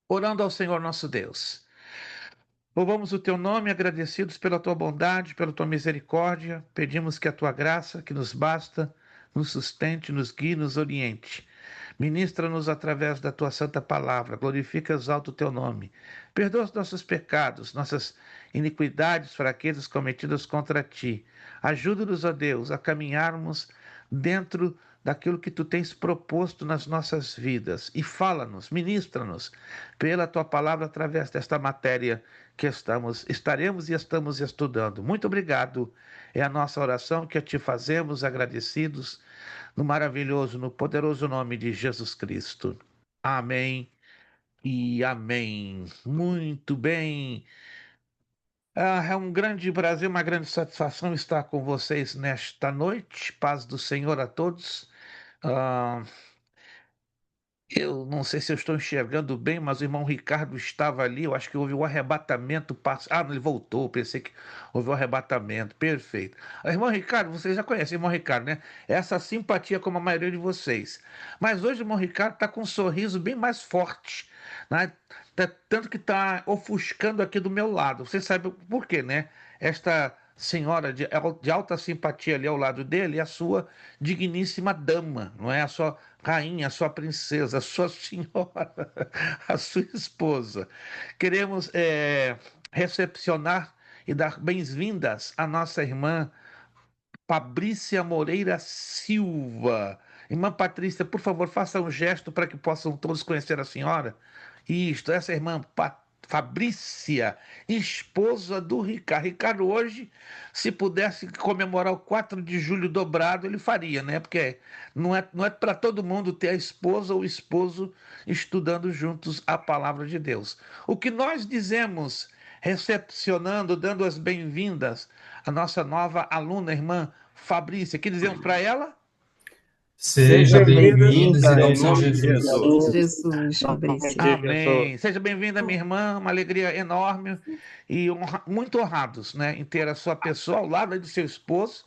Orando ao Senhor nosso Deus. Louvamos o teu nome, agradecidos pela tua bondade, pela tua misericórdia. Pedimos que a tua graça, que nos basta, nos sustente, nos guie, nos oriente. Ministra-nos através da tua santa palavra. Glorifica e exalta o teu nome. Perdoa os nossos pecados, nossas iniquidades, fraquezas cometidas contra ti. Ajuda-nos, ó Deus, a caminharmos dentro daquilo que tu tens proposto nas nossas vidas. E fala-nos, ministra-nos pela tua palavra através desta matéria que estaremos e estamos estudando. Muito obrigado. É a nossa oração que a ti fazemos, agradecidos, no maravilhoso, no poderoso nome de Jesus Cristo. Amém e amém. Muito bem. É um grande prazer, uma grande satisfação estar com vocês nesta noite. Paz do Senhor a todos. Ah, eu não sei se eu estou enxergando bem, mas o irmão Ricardo estava ali. Eu acho que houve o arrebatamento. Ah, não, ele voltou. Pensei que houve o arrebatamento. Perfeito. Irmão Ricardo, vocês já conhecem o irmão Ricardo, né? Essa simpatia como a maioria de vocês. Mas hoje o irmão Ricardo está com um sorriso bem mais forte, né? Tanto que está ofuscando aqui do meu lado. Vocês sabem por quê, né? Esta senhora de alta simpatia ali ao lado dele é a sua digníssima dama, não é? A sua rainha, a sua princesa, a sua senhora, a sua esposa. Queremos recepcionar e dar bem-vindas à nossa irmã Fabrícia Moreira Silva. Irmã Patrícia, por favor, faça um gesto para que possam todos conhecer a senhora. Isto, essa irmã Fabrícia, esposa do Ricardo. Ricardo, hoje, se pudesse comemorar o 4 de julho dobrado, ele faria, né? Porque não é para todo mundo ter a esposa ou o esposo estudando juntos a palavra de Deus. O que nós dizemos, recepcionando, dando as bem-vindas à nossa nova aluna, irmã Fabrícia, que dizemos para ela? Seja Seja bem-vindos em bem-vinda, nome em do Senhor nome de Jesus. Jesus. Jesus, Em nome Fabrícia. de Jesus. Amém. Seja bem-vinda, minha irmã. Uma alegria enorme e muito honrados, né, em ter a sua pessoa ao lado de seu esposo,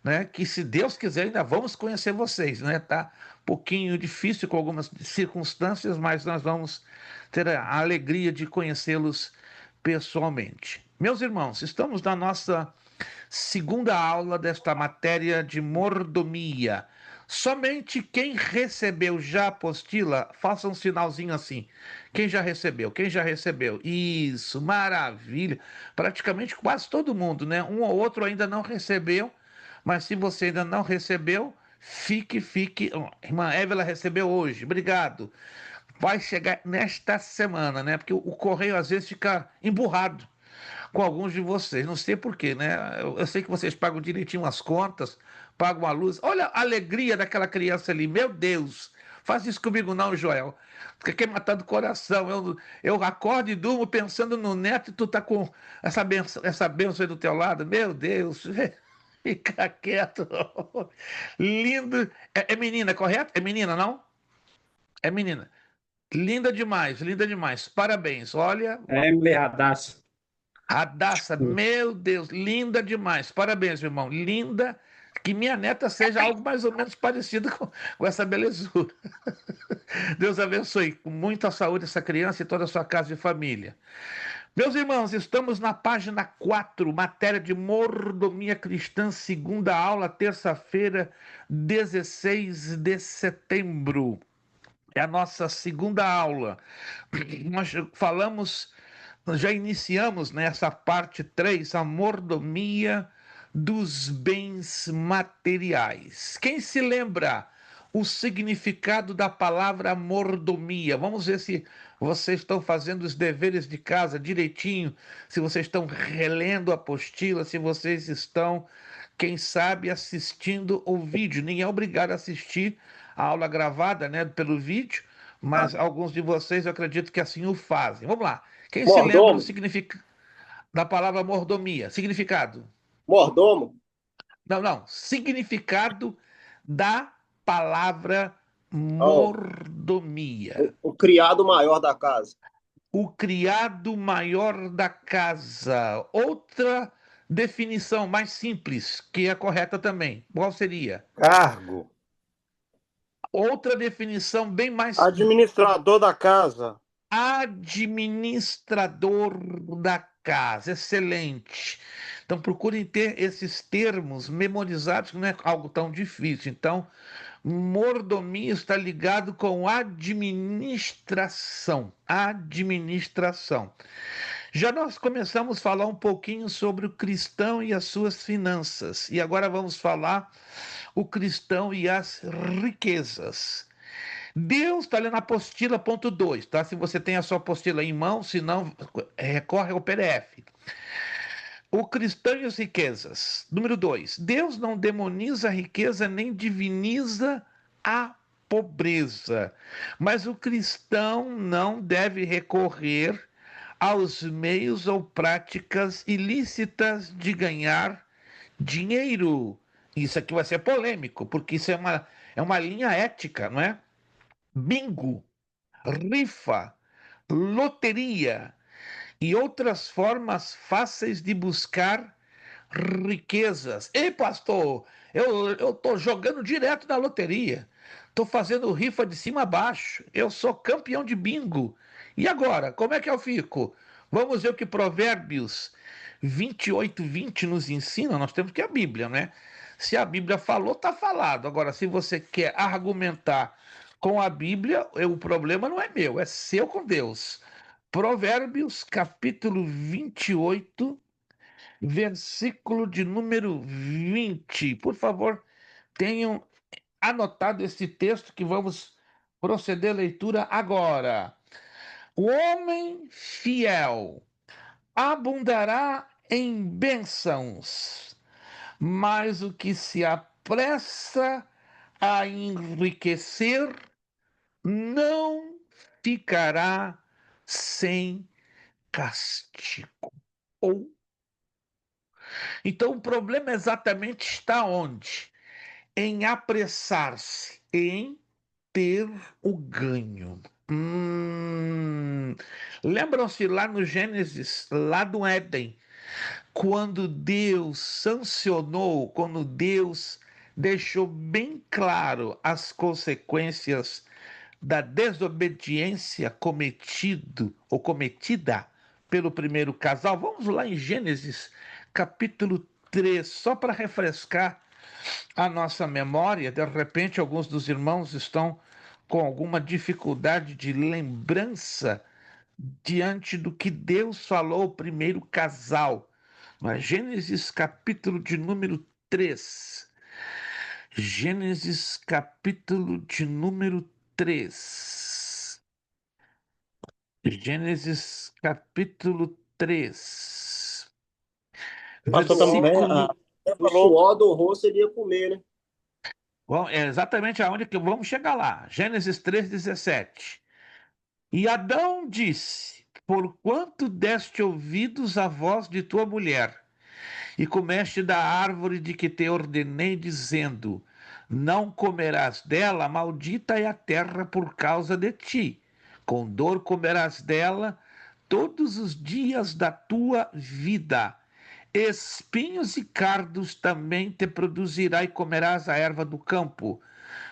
né? Que se Deus quiser ainda vamos conhecer vocês, né? Tá um pouquinho difícil com algumas circunstâncias, mas nós vamos ter a alegria de conhecê-los pessoalmente. Meus irmãos, estamos na nossa segunda aula desta matéria de mordomia. Somente quem recebeu já a apostila, faça um sinalzinho assim. Quem já recebeu? Quem já recebeu? Isso, maravilha. Praticamente quase todo mundo, né? Um ou outro ainda não recebeu, mas se você ainda não recebeu, fique. Ó, irmã Évila recebeu hoje, obrigado. Vai chegar nesta semana, né? Porque o correio às vezes fica emburrado com alguns de vocês. Não sei por quê, né? Eu sei que vocês pagam direitinho as contas, pagam a luz. Olha a alegria daquela criança ali, meu Deus. Faz isso comigo não, Joel. Fica quer matar do coração. Eu acordo e durmo pensando no neto e tu tá com essa benção aí do teu lado. Meu Deus. Fica quieto. Lindo. É menina, correto? É menina, não? É menina. Linda demais, linda demais. Parabéns. Olha, Emily Radassa. Radassa, meu Deus, linda demais. Parabéns, meu irmão. Linda. Que minha neta seja algo mais ou menos parecido com essa belezura. Deus abençoe com muita saúde essa criança e toda a sua casa e família. Meus irmãos, estamos na página 4, matéria de mordomia cristã, segunda aula, terça-feira, 16 de setembro. É a nossa segunda aula. Nós falamos, nós já iniciamos nessa parte 3, a mordomia dos bens materiais. Quem se lembra o significado da palavra mordomia? Vamos ver se vocês estão fazendo os deveres de casa direitinho, se vocês estão relendo a apostila, se vocês estão, quem sabe, assistindo o vídeo. Ninguém é obrigado a assistir a aula gravada, né, pelo vídeo, mas alguns de vocês eu acredito que assim o fazem. Vamos lá. Quem se lembra o Mordomo. significado da palavra mordomia? Significado? Mordomo. Não, não. Significado da palavra Oh, mordomia. o criado maior da casa. O criado maior da casa. Outra definição mais simples, que é correta também. Qual seria? Cargo. Outra definição bem mais. Administrador da casa. administrador da casa. Excelente. Então, procurem ter esses termos memorizados, que não é algo tão difícil. Então, mordomia está ligado com administração. Administração. Já nós começamos a falar um pouquinho sobre o cristão e as suas finanças. E agora vamos falar o cristão e as riquezas. Deus está ali na apostila, ponto 2, tá? Se você tem a sua apostila em mão, se não, recorre ao PDF. O cristão e as riquezas. Número 2. Deus não demoniza a riqueza nem diviniza a pobreza. Mas o cristão não deve recorrer aos meios ou práticas ilícitas de ganhar dinheiro. Isso aqui vai ser polêmico, porque isso é uma linha ética, não é? Bingo, rifa, loteria e outras formas fáceis de buscar riquezas. Ei, pastor, eu estou jogando direto na loteria. Estou fazendo rifa de cima a baixo. Eu sou campeão de bingo. E agora, como é que eu fico? Vamos ver o que Provérbios 28:20 nos ensina. Nós temos que a Bíblia, né? Se a Bíblia falou, está falado. Agora, se você quer argumentar com a Bíblia, o problema não é meu, é seu com Deus. Provérbios, capítulo 28, versículo de número 20. Por favor, tenham anotado esse texto que vamos proceder à leitura agora. O homem fiel abundará em bênçãos, mas o que se apressa a enriquecer não ficará sem castigo. Então, o problema exatamente está onde? Em apressar-se, em ter o ganho. Lembram-se lá no Gênesis, lá do Éden, quando Deus sancionou, quando Deus deixou bem claro as consequências da desobediência cometida pelo primeiro casal. Vamos lá em Gênesis, capítulo 3, só para refrescar a nossa memória. De repente, alguns dos irmãos estão com alguma dificuldade de lembrança diante do que Deus falou ao primeiro casal. Mas Gênesis, capítulo de número 3. Gênesis, capítulo de número 3. Gênesis, capítulo 3. Pastor, também, Versículo. o suor do rosto ele ia comer, né? Bom, é exatamente aonde que vamos chegar lá. Gênesis 3:17. E Adão disse: Porquanto deste ouvidos à voz de tua mulher, e comeste da árvore de que te ordenei, dizendo: Não comerás dela, maldita é a terra por causa de ti. Com dor comerás dela todos os dias da tua vida. Espinhos e cardos também te produzirá, e comerás a erva do campo.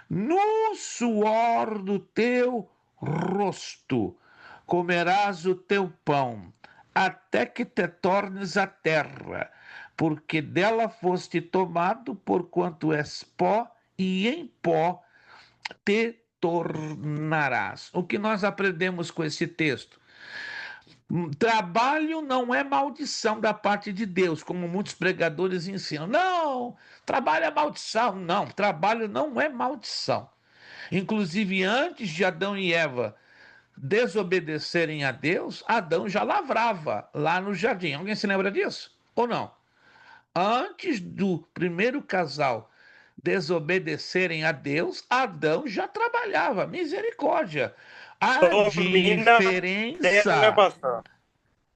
No suor do teu rosto comerás o teu pão, até que te tornes a terra, porque dela foste tomado, porquanto és pó, e em pó te tornarás. O que nós aprendemos com esse texto? Trabalho não é maldição da parte de Deus, como muitos pregadores ensinam. Não, trabalho é maldição. Não, trabalho não é maldição. Inclusive, antes de Adão e Eva desobedecerem a Deus, Adão já lavrava lá no jardim. Alguém se lembra disso? Ou não? Antes do primeiro casal desobedecerem a Deus, Adão já trabalhava. Misericórdia. A diferença.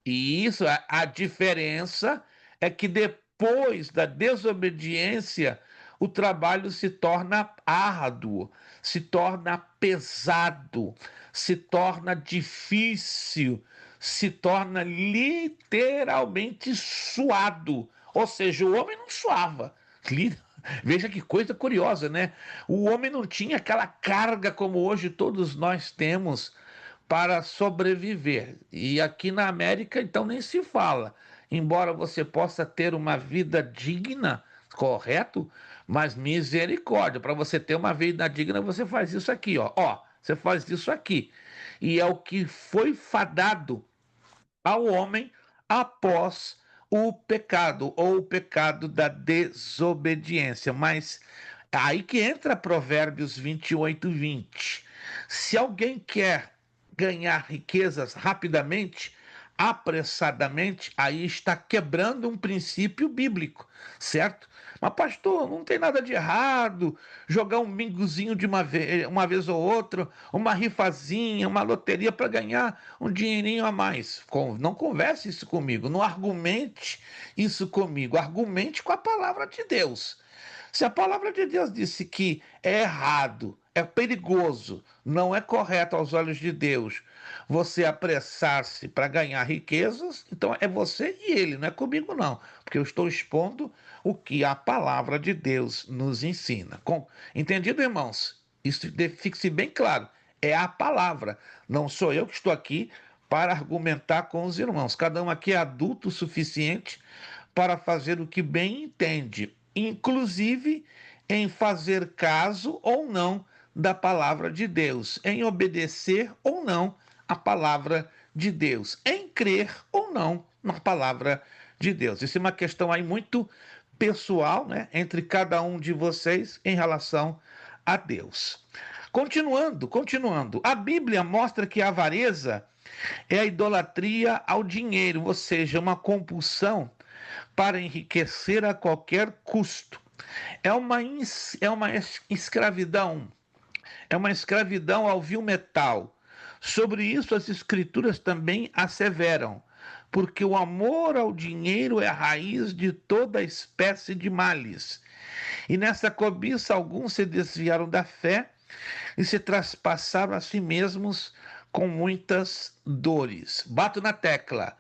E isso, a diferença é que depois da desobediência, o trabalho se torna árduo, se torna pesado, se torna difícil, se torna literalmente suado. Ou seja, o homem não suava. Veja que coisa curiosa, né? O homem não tinha aquela carga como hoje todos nós temos para sobreviver. E aqui na América, então, nem se fala. Embora você possa ter uma vida digna, correto? Mas misericórdia, para você ter uma vida digna, você faz isso aqui, ó. Ó, você faz isso aqui. E é o que foi fadado ao homem após o pecado, ou o pecado da desobediência. Mas aí que entra Provérbios 28:20. Se alguém quer ganhar riquezas rapidamente, apressadamente, aí está quebrando um princípio bíblico, certo? Mas, pastor, não tem nada de errado jogar um bingozinho de uma vez ou outra, uma rifazinha, uma loteria para ganhar um dinheirinho a mais. Não converse isso comigo, não argumente isso comigo, argumente com a palavra de Deus. Se a palavra de Deus disse que é errado, é perigoso, não é correto aos olhos de Deus você apressar-se para ganhar riquezas, então é você e ele, não é comigo não, porque eu estou expondo o que a palavra de Deus nos ensina. Entendido, irmãos? Isso fique bem claro, é a palavra, não sou eu que estou aqui para argumentar com os irmãos. Cada um aqui é adulto o suficiente para fazer o que bem entende, inclusive em fazer caso ou não da palavra de Deus, em obedecer ou não a palavra de Deus, em crer ou não na palavra de Deus. Isso é uma questão aí muito pessoal, né, entre cada um de vocês em relação a Deus. Continuando, a Bíblia mostra que a avareza é a idolatria ao dinheiro, ou seja, uma compulsão para enriquecer a qualquer custo. É uma escravidão, é uma escravidão ao vil metal. Sobre isso, as Escrituras também asseveram, porque o amor ao dinheiro é a raiz de toda espécie de males. E nessa cobiça, alguns se desviaram da fé e se traspassaram a si mesmos com muitas dores. Bato na tecla.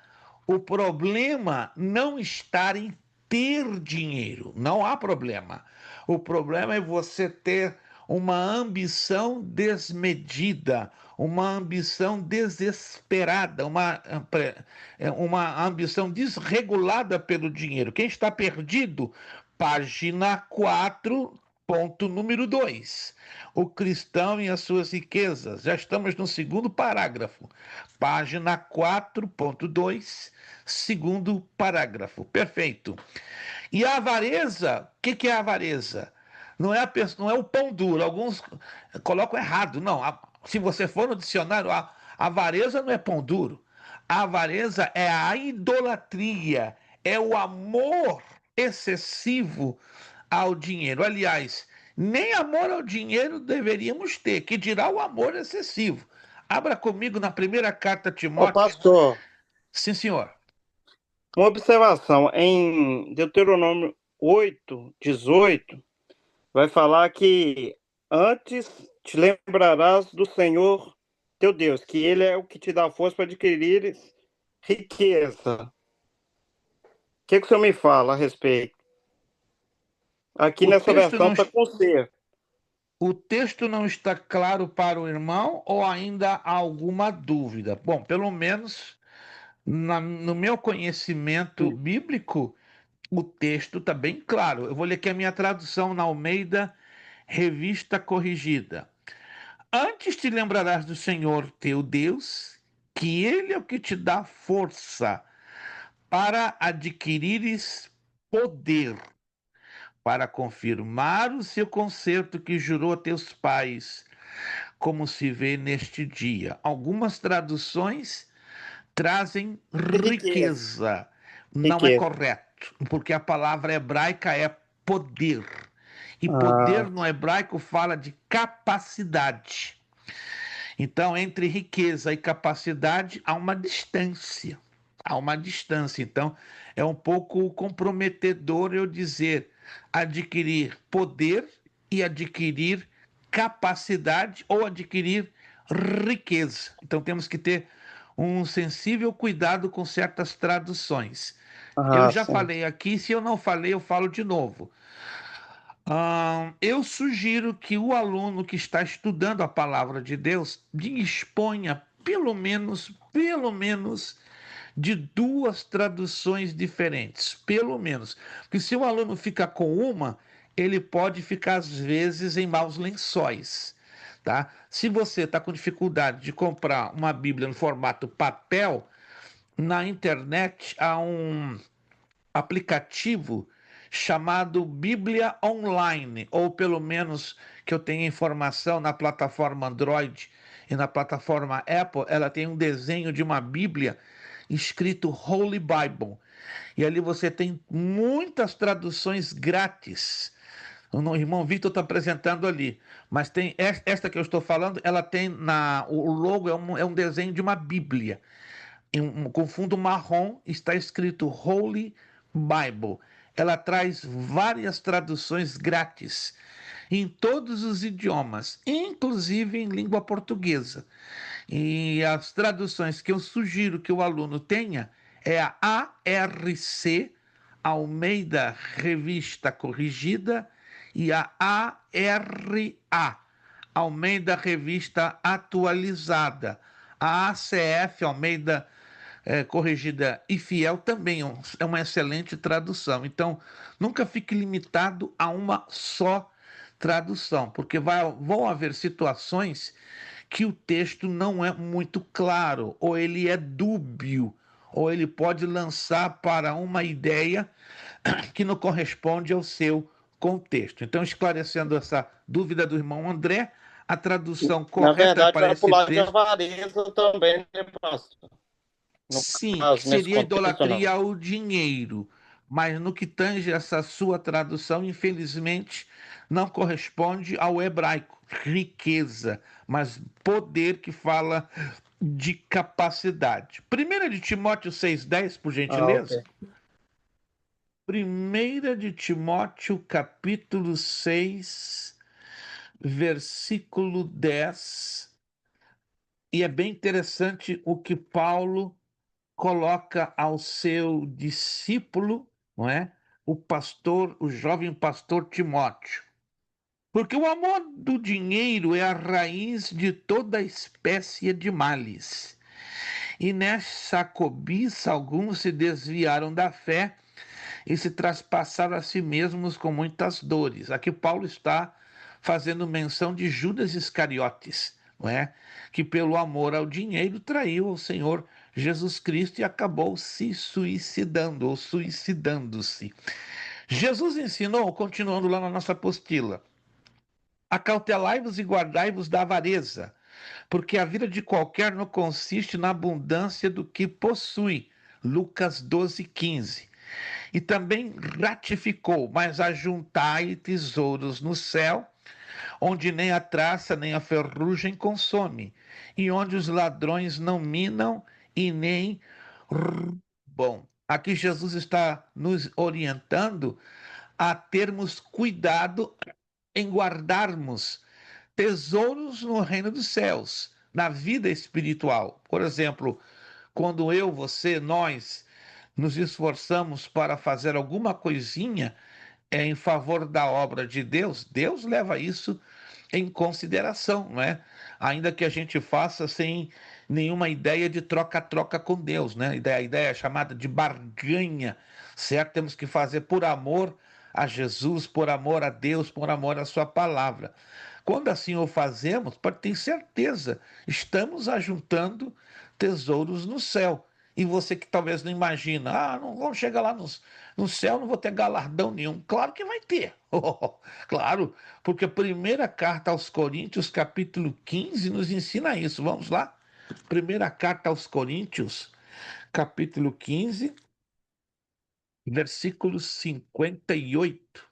O problema não está em ter dinheiro, não há problema. O problema é você ter uma ambição desmedida, uma ambição desesperada, uma ambição desregulada pelo dinheiro. Quem está perdido? Página 4, ponto número 2. O cristão e as suas riquezas. Já estamos no segundo parágrafo. Página 4.2, segundo parágrafo. Perfeito. E a avareza, o que é a avareza? Não é o pão duro. Alguns colocam errado. Não, se você for no dicionário, a avareza não é pão duro. A avareza é a idolatria, é o amor excessivo ao dinheiro. Aliás, nem amor ao dinheiro deveríamos ter, que dirá o amor excessivo. Abra comigo na primeira carta a Ô, Timóteo. pastor, Sim, senhor. uma observação. Em Deuteronômio 8:18, vai falar que antes te lembrarás do Senhor teu Deus, que Ele é o que te dá força para adquirir riqueza. O que o senhor me fala a respeito? Aqui O nessa texto versão não, está com C. o texto não está claro para o irmão ou ainda há alguma dúvida? Bom, pelo menos no meu conhecimento bíblico, o texto está bem claro. Eu vou ler aqui a minha tradução na Almeida, Revista Corrigida. Antes te lembrarás do Senhor teu Deus, que Ele é o que te dá força para adquirires poder, para confirmar o seu concerto que jurou a teus pais, como se vê neste dia. Algumas traduções trazem Riqueza. riqueza. Não é Riqueza. correto, porque a palavra hebraica é poder. E Ah, poder no hebraico fala de capacidade. Então, entre riqueza e capacidade há uma distância. Há uma distância. Então, é um pouco comprometedor eu dizer adquirir poder e adquirir capacidade ou adquirir riqueza. Então, temos que ter um sensível cuidado com certas traduções. Eu já sim. falei aqui, se eu não falei, eu falo de novo. Eu sugiro que o aluno que está estudando a palavra de Deus disponha pelo menos de duas traduções diferentes, pelo menos. Porque se o aluno fica com uma, ele pode ficar, às vezes, em maus lençóis. Tá? Se você está com dificuldade de comprar uma Bíblia no formato papel, na internet há um aplicativo chamado Bíblia Online, ou pelo menos que eu tenha informação na plataforma Android e na plataforma Apple, ela tem um desenho de uma Bíblia escrito Holy Bible. E ali você tem muitas traduções grátis. O irmão Victor está apresentando ali, mas tem esta que eu estou falando, ela tem o logo é um desenho de uma Bíblia com fundo marrom está escrito Holy Bible. Ela traz várias traduções grátis em todos os idiomas, inclusive em língua portuguesa. E as traduções que eu sugiro que o aluno tenha é a ARC, Almeida Revista Corrigida, e a ARA, Almeida Revista Atualizada. A ACF, Almeida Corrigida e Fiel, também é uma excelente tradução. Então, nunca fique limitado a uma só tradução, porque vão haver situações que o texto não é muito claro, ou ele é dúbio, ou ele pode lançar para uma ideia que não corresponde ao seu contexto. Então, esclarecendo essa dúvida do irmão André, a tradução Na correta verdade, para vai esse pular de texto, avareza também, né, pastor? No sim, que caso, nesse seria contexto, idolatria não. ao dinheiro, mas no que tange essa sua tradução, infelizmente, não corresponde ao hebraico, riqueza, mas poder, que fala de capacidade. 1 de Timóteo 6,10, por Ah, gentileza. ok. 1 de Timóteo, capítulo 6, versículo 10. E é bem interessante o que Paulo coloca ao seu discípulo, não é? O pastor, o jovem pastor Timóteo. Porque o amor do dinheiro é a raiz de toda espécie de males. E nessa cobiça alguns se desviaram da fé e se traspassaram a si mesmos com muitas dores. Aqui Paulo está fazendo menção de Judas Iscariotes, não é? Que pelo amor ao dinheiro traiu o Senhor Jesus Cristo e acabou se suicidando ou suicidando-se. Jesus ensinou, continuando lá na nossa apostila, acautelai-vos e guardai-vos da avareza, porque a vida de qualquer não consiste na abundância do que possui. Lucas 12:15. E também ratificou, mas ajuntai tesouros no céu, onde nem a traça nem a ferrugem consome, e onde os ladrões não minam e nem roubam. Aqui Jesus está nos orientando a termos cuidado em guardarmos tesouros no reino dos céus, na vida espiritual. Por exemplo, quando eu, você, nós nos esforçamos para fazer alguma coisinha em favor da obra de Deus, Deus leva isso em consideração, não é? Ainda que a gente faça sem nenhuma ideia de troca-troca com Deus, né? A ideia é chamada de barganha, certo? Temos que fazer por amor a Jesus, por amor a Deus, por amor à sua palavra. Quando assim o fazemos, pode ter certeza, estamos ajuntando tesouros no céu. E você que talvez não imagina, não vamos chegar lá no céu, não vou ter galardão nenhum. Claro que vai ter. Claro, porque a primeira carta aos Coríntios, capítulo 15, nos ensina isso. Vamos lá? Primeira carta aos Coríntios, capítulo 15, versículo 58.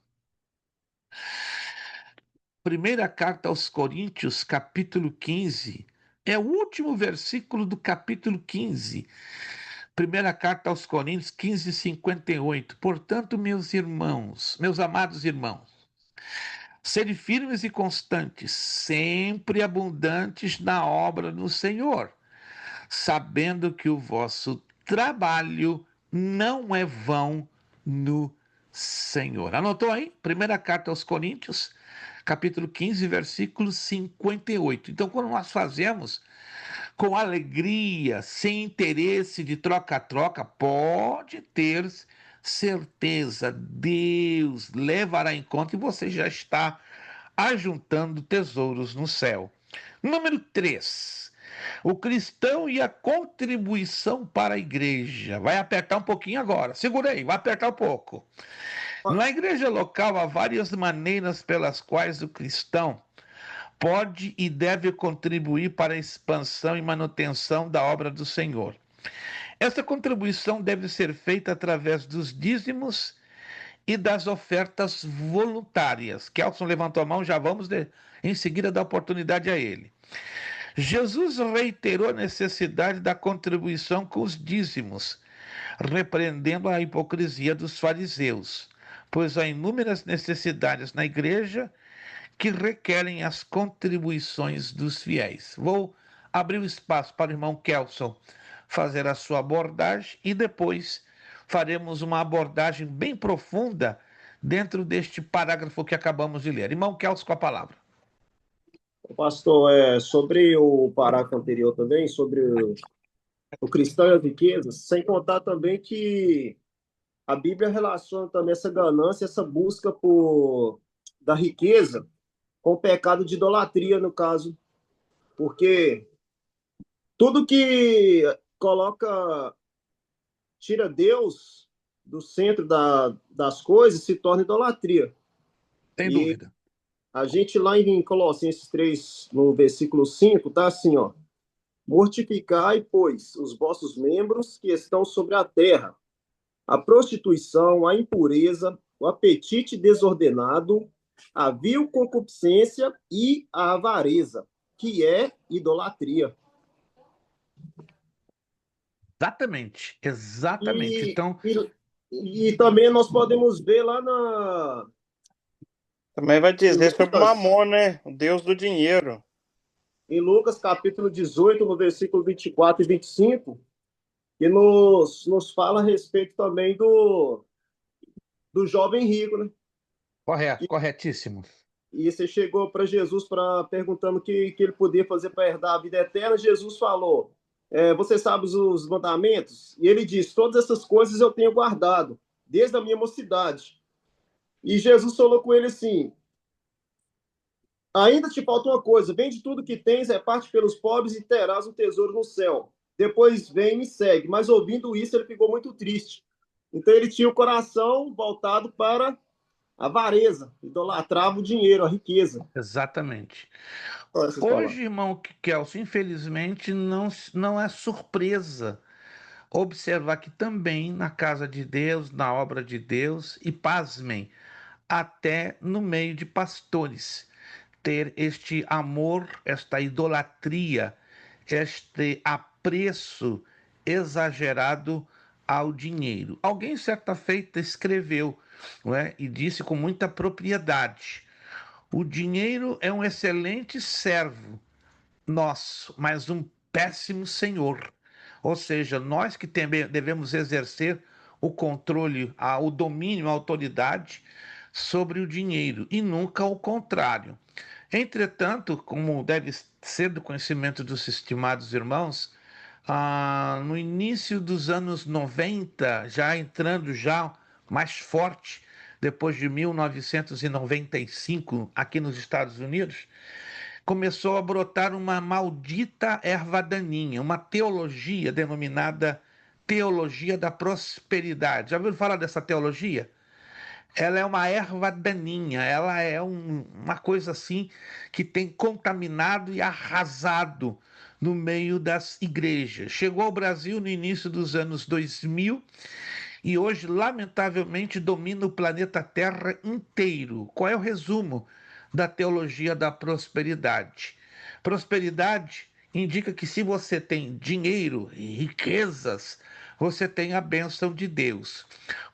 Primeira carta aos Coríntios, capítulo 15, é o último versículo do capítulo 15. Primeira carta aos Coríntios 15, 58. Portanto, meus irmãos, meus amados irmãos, sede firmes e constantes, sempre abundantes na obra do Senhor, sabendo que o vosso trabalho não é vão no Senhor. Anotou aí? Primeira carta aos Coríntios, capítulo 15, versículo 58. Então, quando nós fazemos com alegria, sem interesse de troca-troca, pode ter certeza, Deus levará em conta e você já está ajuntando tesouros no céu. Número 3. O cristão e a contribuição para a igreja. Vai apertar um pouquinho agora. Segura aí, vai apertar um pouco. Na igreja local há várias maneiras pelas quais o cristão pode e deve contribuir para a expansão e manutenção da obra do Senhor. Essa contribuição deve ser feita através dos dízimos e das ofertas voluntárias. Kelson levantou a mão, já vamos em seguida dar oportunidade a ele. Jesus reiterou a necessidade da contribuição com os dízimos, repreendendo a hipocrisia dos fariseus, pois há inúmeras necessidades na igreja que requerem as contribuições dos fiéis. Vou abrir o espaço para o irmão Kelson fazer a sua abordagem e depois faremos uma abordagem bem profunda dentro deste parágrafo que acabamos de ler. Irmão Kelson, com a palavra. Pastor, sobre o parágrafo anterior também, sobre o cristão e as riquezas, sem contar também que a Bíblia relaciona também essa ganância, essa busca da riqueza com o pecado de idolatria, no caso, porque tudo que tira Deus do centro das coisas se torna idolatria. Sem dúvida. A gente lá em Colossenses 3, no versículo 5, tá assim, ó. Mortificai, pois, os vossos membros que estão sobre a terra, a prostituição, a impureza, o apetite desordenado, a vil concupiscência e a avareza, que é idolatria. Exatamente, exatamente. Então, e também nós podemos ver lá na... Também vai dizer sobre Mamon, né? O Deus do dinheiro. Em Lucas, capítulo 18, no versículo 24 e 25, que nos fala a respeito também do jovem rico, né? Correto, corretíssimo. E você chegou para Jesus perguntando o que ele podia fazer para herdar a vida eterna. Jesus falou, você sabe os mandamentos? E ele disse, todas essas coisas eu tenho guardado, desde a minha mocidade. E Jesus falou com ele assim, ainda te falta uma coisa, vende tudo que tens, reparte pelos pobres e terás um tesouro no céu. Depois vem e me segue. Mas ouvindo isso, ele ficou muito triste. Então ele tinha o coração voltado para a avareza, idolatrava o dinheiro, a riqueza. Exatamente. Hoje, irmão Kelso, infelizmente, não é surpresa observar que também na casa de Deus, na obra de Deus, e pasmem, até no meio de pastores, ter este amor, esta idolatria, este apreço exagerado ao dinheiro. Alguém certa feita escreveu, não é? E disse com muita propriedade: o dinheiro é um excelente servo nosso, mas um péssimo senhor. Ou seja, nós que devemos exercer o controle, o domínio, a autoridade sobre o dinheiro e nunca o contrário. Entretanto, como deve ser do conhecimento dos estimados irmãos, no início dos anos 90, já entrando já mais forte, depois de 1995, aqui nos Estados Unidos, começou a brotar uma maldita erva daninha, uma teologia denominada teologia da prosperidade. Já ouviram falar dessa teologia? Ela é uma erva daninha, ela é uma coisa assim que tem contaminado e arrasado no meio das igrejas. Chegou ao Brasil no início dos anos 2000 e hoje, lamentavelmente, domina o planeta Terra inteiro. Qual é o resumo da teologia da prosperidade? Prosperidade indica que se você tem dinheiro e riquezas, você tem a bênção de Deus.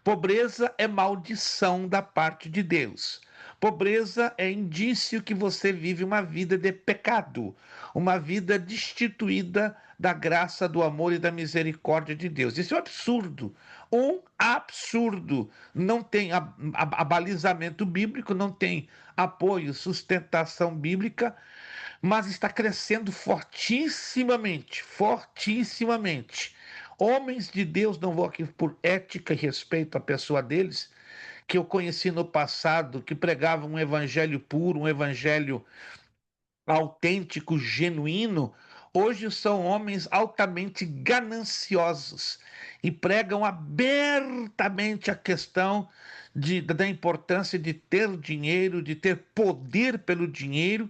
Pobreza é maldição da parte de Deus. Pobreza é indício que você vive uma vida de pecado, uma vida destituída da graça, do amor e da misericórdia de Deus. Isso é um absurdo. Um absurdo. Não tem abalizamento bíblico, não tem apoio, sustentação bíblica, mas está crescendo fortissimamente, fortissimamente. Homens de Deus, não vou aqui por ética e respeito à pessoa deles, que eu conheci no passado, que pregavam um evangelho puro, um evangelho autêntico, genuíno, hoje são homens altamente gananciosos e pregam abertamente a questão da importância de ter dinheiro, de ter poder pelo dinheiro,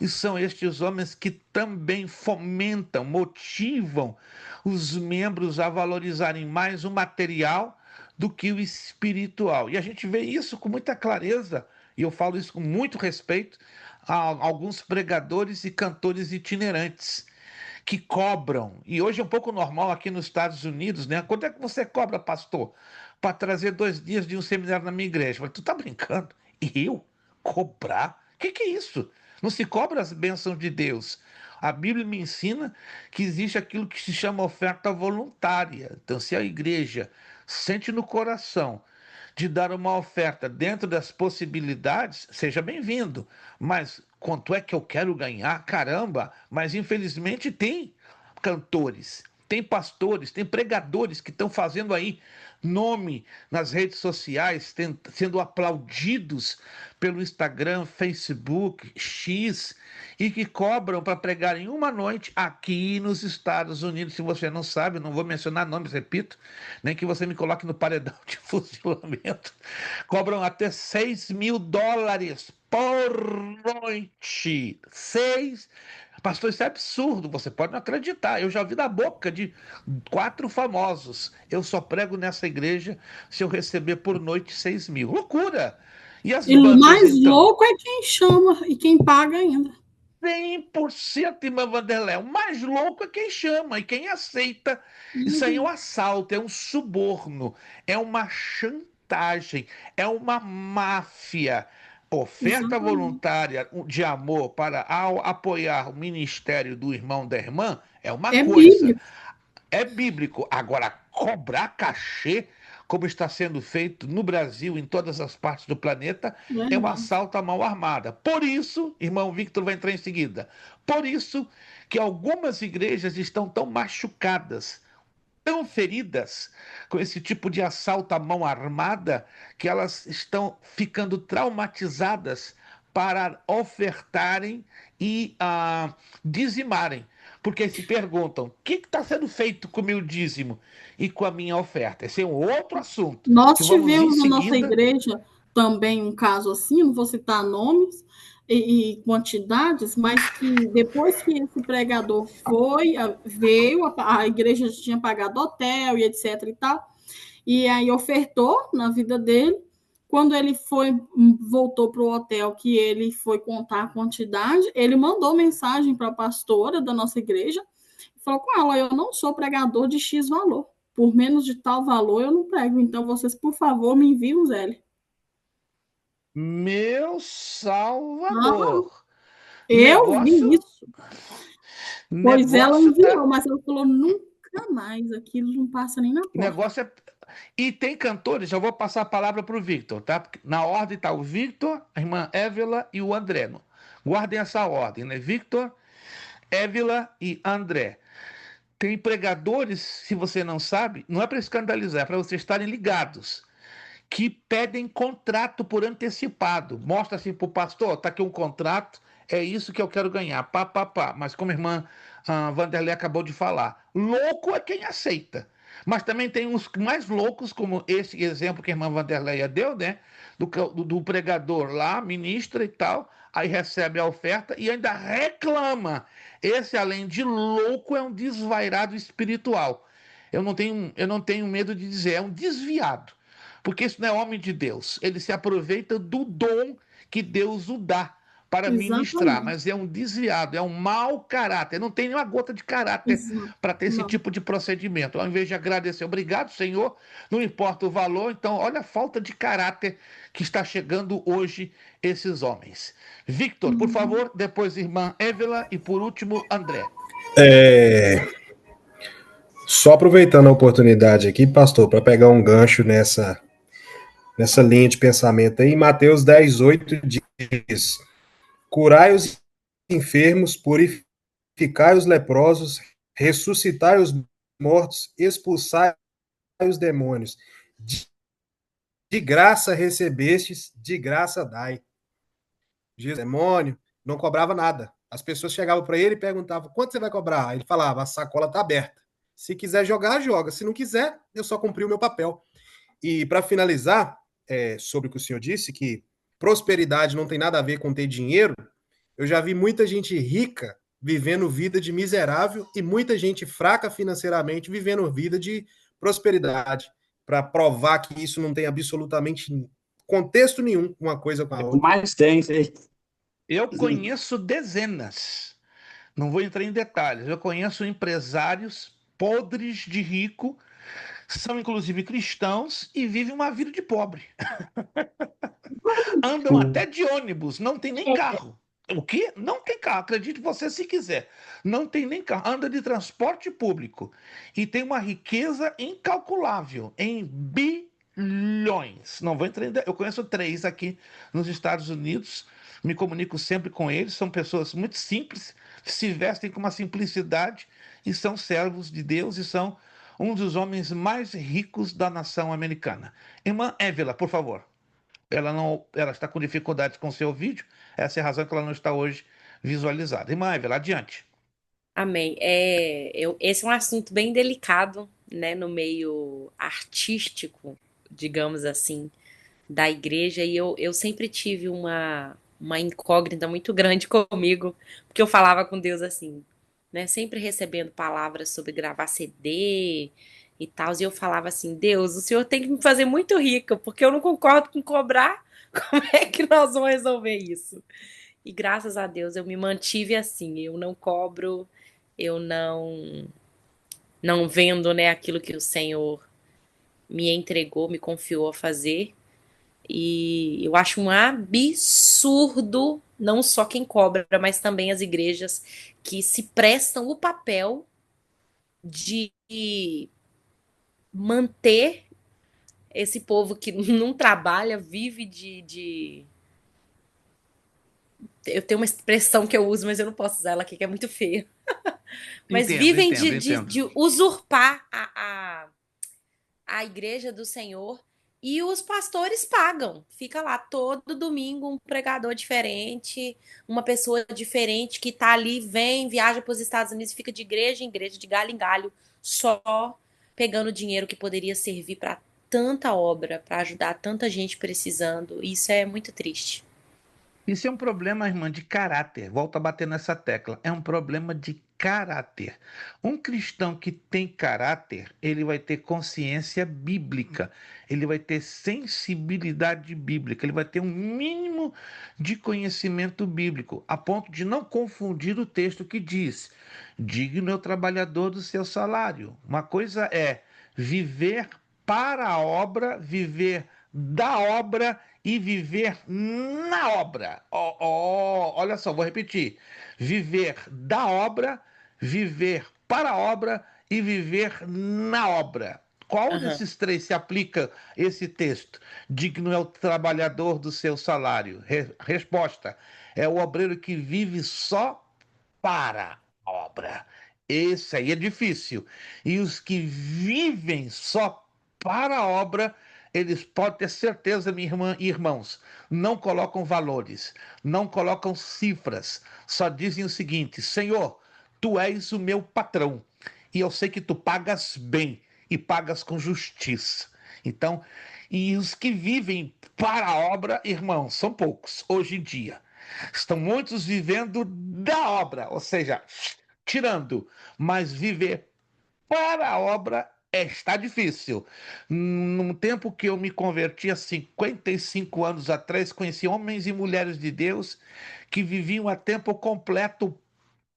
e são estes homens que também fomentam, motivam os membros a valorizarem mais o material do que o espiritual. E a gente vê isso com muita clareza, e eu falo isso com muito respeito a alguns pregadores e cantores itinerantes que cobram, e hoje é um pouco normal aqui nos Estados Unidos, né? Quanto é que você cobra, pastor, para trazer 2 dias de um seminário na minha igreja? Eu falei, tu tá brincando? E eu cobrar? O que é isso? Não se cobra as bênçãos de Deus. A Bíblia me ensina que existe aquilo que se chama oferta voluntária. Então, se a igreja sente no coração de dar uma oferta dentro das possibilidades, seja bem-vindo. Mas quanto é que eu quero ganhar? Caramba! Mas infelizmente tem cantores, tem pastores, tem pregadores que estão fazendo aí nome nas redes sociais, sendo aplaudidos pelo Instagram, Facebook, X, e que cobram para pregar em uma noite aqui nos Estados Unidos. Se você não sabe, não vou mencionar nomes, repito, nem que você me coloque no paredão de fuzilamento. Cobram até $6.000 por noite. Pastor, isso é absurdo, você pode não acreditar. Eu já vi da boca de 4 famosos. Eu só prego nessa igreja se eu receber por noite 6.000. Loucura! E as E o bandas, mais então? louco é quem chama e quem paga ainda. 100%, irmã Vanderlé. O mais louco é quem chama e quem aceita. Isso aí é um assalto, é um suborno, é uma chantagem, é uma máfia. Oferta Exatamente. voluntária de amor para apoiar o ministério do irmão da irmã é uma É coisa. bíblico. É bíblico. Agora, cobrar cachê, como está sendo feito no Brasil, em todas as partes do planeta, é um Verdade. assalto à mão armada. Por isso, irmão Victor vai entrar em seguida, por isso que algumas igrejas estão tão machucadas, tão feridas com esse tipo de assalto à mão armada, que elas estão ficando traumatizadas para ofertarem e dizimarem. Porque se perguntam, o que está sendo feito com o meu dízimo e com a minha oferta? Esse é um outro assunto Nós que vamos em tivemos na nossa seguida. igreja também um caso assim, não vou citar nomes e quantidades, mas que depois que esse pregador veio, a igreja tinha pagado hotel e etc e tal, e aí ofertou na vida dele. Quando ele voltou para o hotel, que ele foi contar a quantidade, ele mandou mensagem para a pastora da nossa igreja e falou com ela: eu não sou pregador de X valor. Por menos de tal valor eu não prego. Então, vocês, por favor, me enviem um Zelle. Meu Salvador! Eu vi Negócio, isso. Pois ela negócio enviou, tá, mas ela falou: nunca mais. Aquilo não passa nem na porta. negócio é. E tem cantores, já vou passar a palavra para o Victor, tá? Porque na ordem está o Victor, a irmã Évila e o André. Guardem essa ordem, né? Victor, Évila e André. Tem pregadores, se você não sabe, não é para escandalizar, é para vocês estarem ligados, que pedem contrato por antecipado. Mostra assim para o pastor, está aqui um contrato, é isso que eu quero ganhar, pá, pá, pá. Mas como a irmã Vanderlei acabou de falar, louco é quem aceita. Mas também tem uns mais loucos, como esse exemplo que a irmã Vanderleia deu, né? Do pregador lá, ministra e tal, aí recebe a oferta e ainda reclama. Esse, além de louco, é um desvairado espiritual. Eu não tenho medo de dizer, é um desviado. Porque isso não é homem de Deus. Ele se aproveita do dom que Deus o dá para ministrar, Exatamente. mas é um desviado, é um mau caráter. Não tem nenhuma gota de caráter para ter esse Não. tipo de procedimento. Ao invés de agradecer, obrigado, Senhor, não importa o valor. Então, olha a falta de caráter que está chegando hoje esses homens. Victor, por favor, depois irmã Évila e por último, André. Só aproveitando a oportunidade aqui, pastor, para pegar um gancho nessa linha de pensamento aí, Mateus 10:8 diz: curai os enfermos, purificai os leprosos, ressuscitai os mortos, expulsai os demônios. De graça recebestes, de graça dai. Jesus, demônio, não cobrava nada. As pessoas chegavam para ele e perguntavam: quanto você vai cobrar? Ele falava: a sacola está aberta. Se quiser jogar, joga. Se não quiser, eu só cumpri o meu papel. E para finalizar, sobre o que o senhor disse, que prosperidade não tem nada a ver com ter dinheiro, eu já vi muita gente rica vivendo vida de miserável e muita gente fraca financeiramente vivendo vida de prosperidade, para provar que isso não tem absolutamente contexto nenhum uma coisa com a outra. Mais tem, sei. Eu conheço dezenas, não vou entrar em detalhes, eu conheço empresários podres de rico, são inclusive cristãos e vivem uma vida de pobre. Andam até de ônibus, não tem nem carro. O quê? Não tem carro, acredite você se quiser. Não tem nem carro, anda de transporte público. E tem uma riqueza incalculável, em bilhões. Não vou entrar em... Eu conheço 3 aqui nos Estados Unidos, me comunico sempre com eles, são pessoas muito simples, se vestem com uma simplicidade e são servos de Deus e são um dos homens mais ricos da nação americana. Irmã Évila, por favor. Ela está com dificuldades com o seu vídeo, essa é a razão que ela não está hoje visualizada. Irmã Évila, adiante. Amém. Esse é um assunto bem delicado, né, no meio artístico, digamos assim, da igreja, e eu sempre tive uma incógnita muito grande comigo, porque eu falava com Deus assim, né, sempre recebendo palavras sobre gravar CD e tal, e eu falava assim: Deus, o Senhor tem que me fazer muito rica, porque eu não concordo com cobrar, como é que nós vamos resolver isso? E graças a Deus eu me mantive assim, eu não cobro, eu não vendo, né, aquilo que o Senhor me entregou, me confiou a fazer. E eu acho um absurdo, não só quem cobra, mas também as igrejas que se prestam o papel de manter esse povo que não trabalha, vive Eu tenho uma expressão que eu uso, mas eu não posso usar ela aqui, que é muito feia. Mas vivem de usurpar a igreja do Senhor, e os pastores pagam. Fica lá todo domingo um pregador diferente, uma pessoa diferente que tá ali, viaja para os Estados Unidos, fica de igreja em igreja, de galho em galho, só pegando dinheiro que poderia servir para tanta obra, para ajudar tanta gente precisando. Isso é muito triste. Isso é um problema, irmã, de caráter. Volto a bater nessa tecla. É um problema de caráter. Um cristão que tem caráter, ele vai ter consciência bíblica, ele vai ter sensibilidade bíblica, ele vai ter um mínimo de conhecimento bíblico, a ponto de não confundir o texto que diz: digno é o trabalhador do seu salário. Uma coisa é viver para a obra, viver da obra e viver na obra. Olha só, vou repetir: viver da obra, viver para a obra e viver na obra. Qual desses 3 se aplica esse texto? Digno é o trabalhador do seu salário. Resposta: é o obreiro que vive só para a obra. Esse aí é difícil. E os que vivem só para a obra, eles podem ter certeza, minha irmã e irmãos, não colocam valores, não colocam cifras, só dizem o seguinte: Senhor, tu és o meu patrão e eu sei que tu pagas bem e pagas com justiça. Então, e os que vivem para a obra, irmãos, são poucos hoje em dia. Estão muitos vivendo da obra, ou seja, tirando, mas viver para a obra está difícil. Num tempo que eu me converti há 55 anos atrás, conheci homens e mulheres de Deus que viviam a tempo completo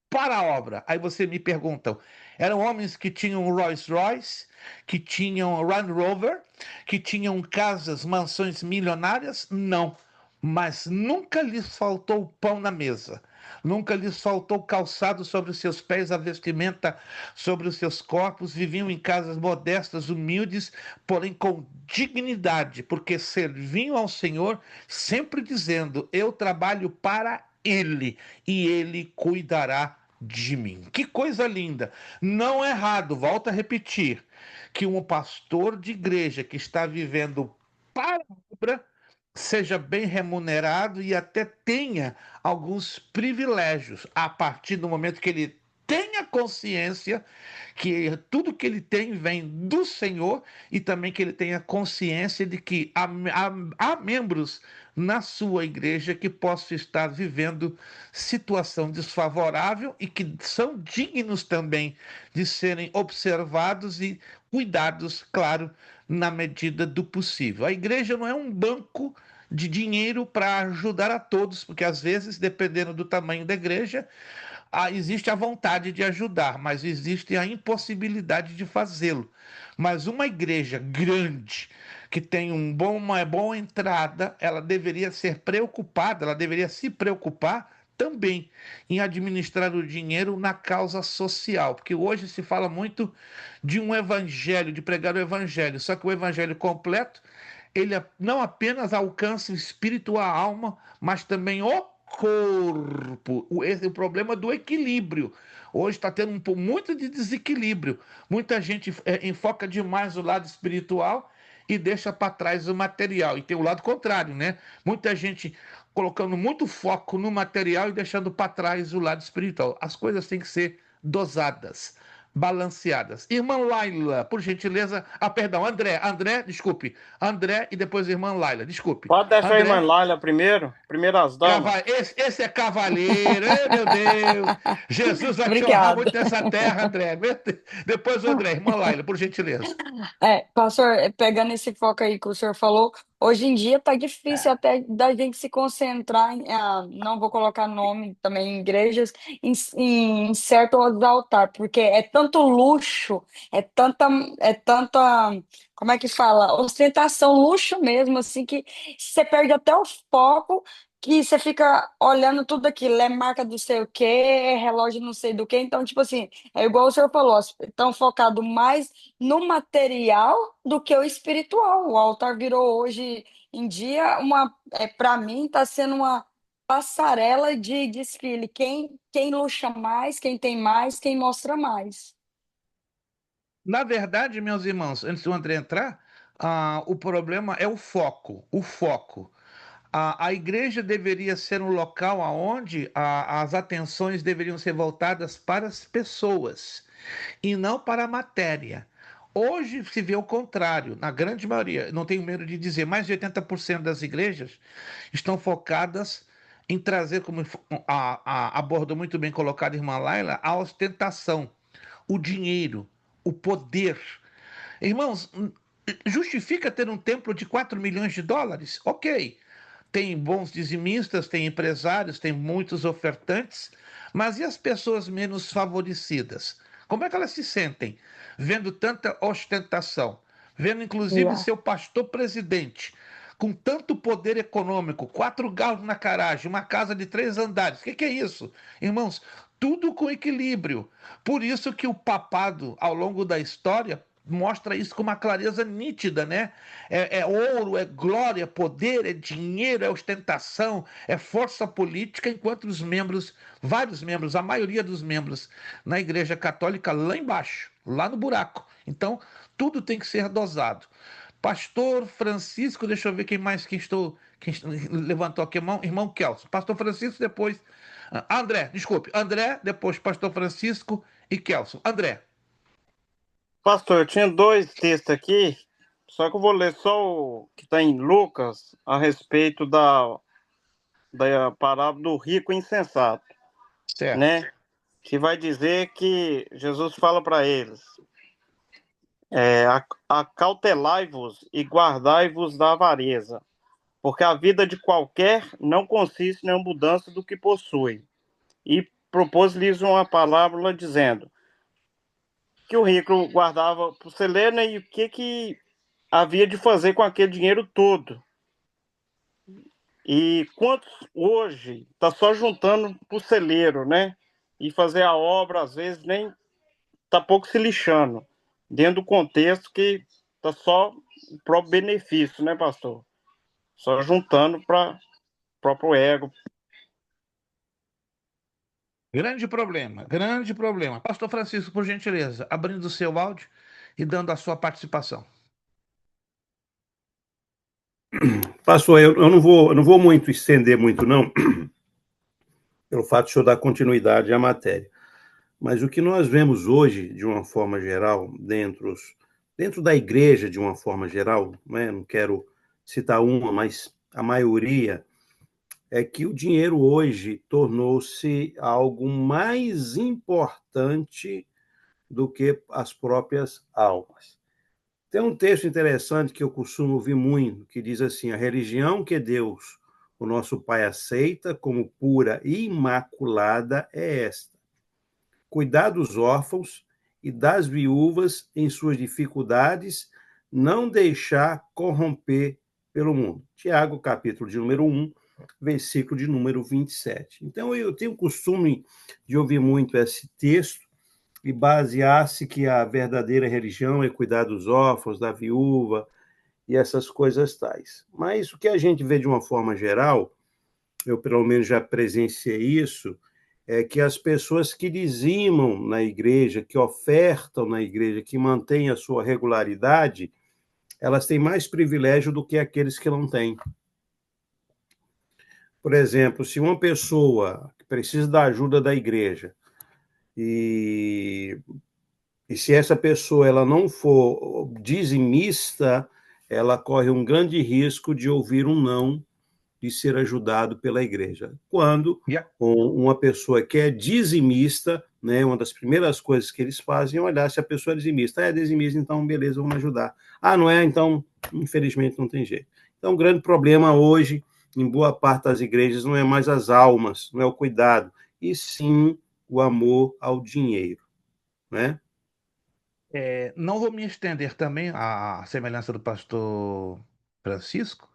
para a obra. Aí você me pergunta: eram homens que tinham Rolls Royce, que tinham Land Rover, que tinham casas, mansões milionárias? Não. Mas nunca lhes faltou pão na mesa. Nunca lhes faltou calçado sobre os seus pés, a vestimenta sobre os seus corpos. Viviam em casas modestas, humildes, porém com dignidade, porque serviam ao Senhor, sempre dizendo: eu trabalho para Ele, e Ele cuidará de mim. Que coisa linda! Não é errado, volto a repetir, que um pastor de igreja que está vivendo para a obra seja bem remunerado e até tenha alguns privilégios a partir do momento que ele tenha consciência que tudo que ele tem vem do Senhor e também que ele tenha consciência de que há membros na sua igreja que possam estar vivendo situação desfavorável e que são dignos também de serem observados e cuidados, claro, na medida do possível. A igreja não é um banco de dinheiro para ajudar a todos, porque às vezes, dependendo do tamanho da igreja, existe a vontade de ajudar, mas existe a impossibilidade de fazê-lo. Mas uma igreja grande, que tem uma boa entrada, ela deveria ser preocupada, ela deveria se preocupar também em administrar o dinheiro na causa social, porque hoje se fala muito de um evangelho, de pregar o evangelho, só que o evangelho completo, ele não apenas alcança o espírito, a alma, mas também o corpo. O problema do equilíbrio. Hoje está tendo muito de desequilíbrio. Muita gente enfoca demais o lado espiritual e deixa para trás o material. E tem o lado contrário, né? Muita gente colocando muito foco no material e deixando para trás o lado espiritual. As coisas têm que ser dosadas, balanceadas. Irmã Laila, por gentileza. Perdão, André, desculpe. André e depois irmã Laila, desculpe. Pode deixar a irmã André, Laila primeiro as damas. esse é cavaleiro, meu Deus. Jesus vai te honrar Obrigada. muito nessa terra, André. Depois o André, irmã Laila, por gentileza. Pastor, pegando esse foco aí que o senhor falou, hoje em dia tá difícil até da gente se concentrar não vou colocar nome também em igrejas, em certos altar, porque é tanto luxo, é tanta, como é que fala? Ostentação, luxo mesmo, assim, que você perde até o foco, que você fica olhando tudo aquilo, é marca do sei o quê, é relógio não sei do quê, então, tipo assim, é igual o senhor falou, estão focados mais no material do que o espiritual. O altar virou hoje em dia para mim está sendo uma passarela de desfile. Quem luxa mais, quem tem mais, quem mostra mais. Na verdade, meus irmãos, antes do André entrar, o problema é o foco. O foco. A igreja deveria ser um local onde as atenções deveriam ser voltadas para as pessoas e não para a matéria. Hoje se vê o contrário, na grande maioria, não tenho medo de dizer, mais de 80% das igrejas estão focadas em trazer, como abordou muito bem colocado a irmã Laila, a ostentação, o dinheiro, o poder. Irmãos, justifica ter um templo de 4 milhões de dólares? Ok. Tem bons dizimistas, tem empresários, tem muitos ofertantes, mas e as pessoas menos favorecidas? Como é que elas se sentem vendo tanta ostentação? Vendo inclusive Yeah. seu pastor presidente com tanto poder econômico, 4 carros na garagem, uma casa de 3 andares. O que é isso? Irmãos, tudo com equilíbrio. Por isso que o papado, ao longo da história, mostra isso com uma clareza nítida, né? É ouro, é glória, é poder, é dinheiro, é ostentação, é força política, enquanto os membros, vários membros, a maioria dos membros na Igreja Católica lá embaixo, lá no buraco. Então, tudo tem que ser dosado. Pastor Francisco, deixa eu ver quem levantou aqui a mão, irmão Kelso. Pastor Francisco, depois André, desculpe, André, depois Pastor Francisco e Kelso. André. Pastor, eu tinha dois textos aqui, só que eu vou ler só o que está em Lucas a respeito da parábola do rico insensato, Certo. né? Que vai dizer que Jesus fala para eles: acautelai-vos e guardai-vos da avareza, porque a vida de qualquer não consiste na mudança do que possui. E propôs-lhes uma parábola dizendo que o rico guardava para o celeiro, né, e o que havia de fazer com aquele dinheiro todo. E quantos hoje está só juntando para o celeiro, né? E fazer a obra, às vezes, nem está pouco se lixando, dentro do contexto que está só o próprio benefício, né, pastor? Só juntando para o próprio ego. Grande problema, grande problema. Pastor Francisco, por gentileza, abrindo o seu áudio e dando a sua participação. Pastor, eu não vou muito estender muito, não, pelo fato de o senhor dar continuidade à matéria. Mas o que nós vemos hoje, de uma forma geral, dentro da igreja, de uma forma geral, né, não quero citar uma, mas a maioria, é que o dinheiro hoje tornou-se algo mais importante do que as próprias almas. Tem um texto interessante que eu costumo ouvir muito, que diz assim: a religião que Deus, o nosso Pai, aceita como pura e imaculada é esta: cuidar dos órfãos e das viúvas em suas dificuldades, não deixar corromper pelo mundo. Tiago, capítulo de número 1, versículo de número 27. Então, eu tenho o costume de ouvir muito esse texto e basear-se que a verdadeira religião é cuidar dos órfãos, da viúva e essas coisas tais. Mas o que a gente vê de uma forma geral, eu pelo menos já presenciei isso, é que as pessoas que dizimam na igreja, que ofertam na igreja, que mantêm a sua regularidade, elas têm mais privilégio do que aqueles que não têm. Por exemplo, se uma pessoa precisa da ajuda da igreja e se essa pessoa ela não for dizimista, ela corre um grande risco de ouvir um não, de ser ajudado pela igreja. Quando uma pessoa que é dizimista, né, uma das primeiras coisas que eles fazem é olhar se a pessoa é dizimista. É dizimista, então beleza, vamos ajudar. Ah, não é? Então, infelizmente, não tem jeito. Então, o grande problema hoje, em boa parte das igrejas, não é mais as almas, não é o cuidado, e sim o amor ao dinheiro, né? Não vou me estender também à semelhança do pastor Francisco,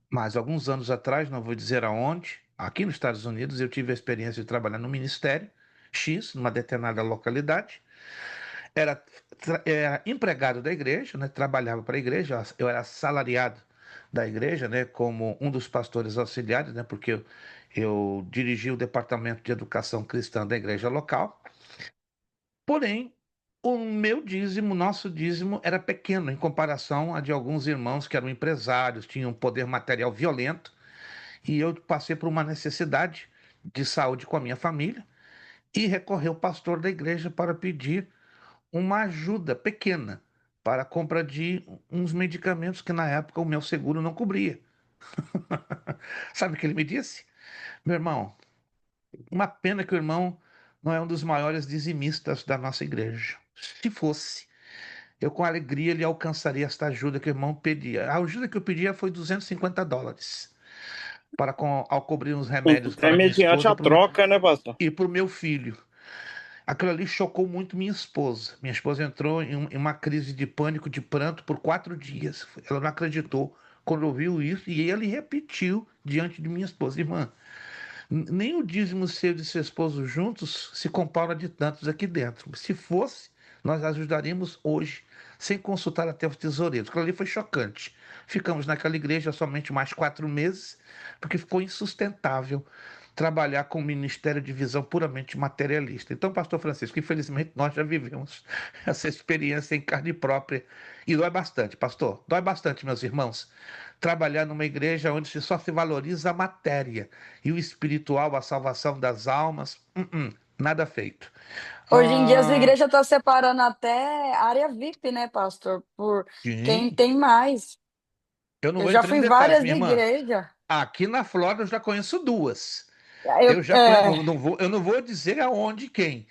mas alguns anos atrás, não vou dizer aonde, aqui nos Estados Unidos, eu tive a experiência de trabalhar no Ministério X, numa determinada localidade. Era empregado da igreja, né? Trabalhava para a igreja, eu era assalariado da igreja, né? Como um dos pastores auxiliares, né? Porque eu dirigi o departamento de educação cristã da igreja local. Porém, o meu dízimo, nosso dízimo, era pequeno em comparação a de alguns irmãos que eram empresários, tinham um poder material violento, e eu passei por uma necessidade de saúde com a minha família e recorri ao pastor da igreja para pedir uma ajuda pequena para a compra de uns medicamentos que na época o meu seguro não cobria. Sabe o que ele me disse? Meu irmão, uma pena que o irmão não é um dos maiores dizimistas da nossa igreja. Se fosse, eu com alegria lhe alcançaria esta ajuda que o irmão pedia. A ajuda que eu pedia foi $250 para ao cobrir os remédios É para minha mediante esposa a troca, né, pastor? e para o meu filho. Aquilo ali chocou muito minha esposa. Minha esposa entrou em uma crise de pânico, de pranto, por 4 dias. Ela não acreditou quando ouviu isso e ele repetiu diante de minha esposa: irmã, nem o dízimo seu e de seu esposo juntos se compara de tantos aqui dentro. Se fosse, nós ajudaríamos hoje, sem consultar até os tesoureiros. Aquilo ali foi chocante. Ficamos naquela igreja somente mais 4 meses, porque ficou insustentável trabalhar com um ministério de visão puramente materialista. Então, pastor Francisco, infelizmente nós já vivemos essa experiência em carne própria e dói bastante, pastor, dói bastante, meus irmãos, trabalhar numa igreja onde só se valoriza a matéria e o espiritual, a salvação das almas, nada feito. Hoje em dia as igrejas estão separando até área VIP, né, pastor? Por quem Sim. tem mais. Eu não Eu vou já entrar fui em em detalhes, várias minha irmã. igrejas. Aqui na Flórida eu já conheço 2. Eu, Eu já conheço, eu não vou dizer aonde e quem.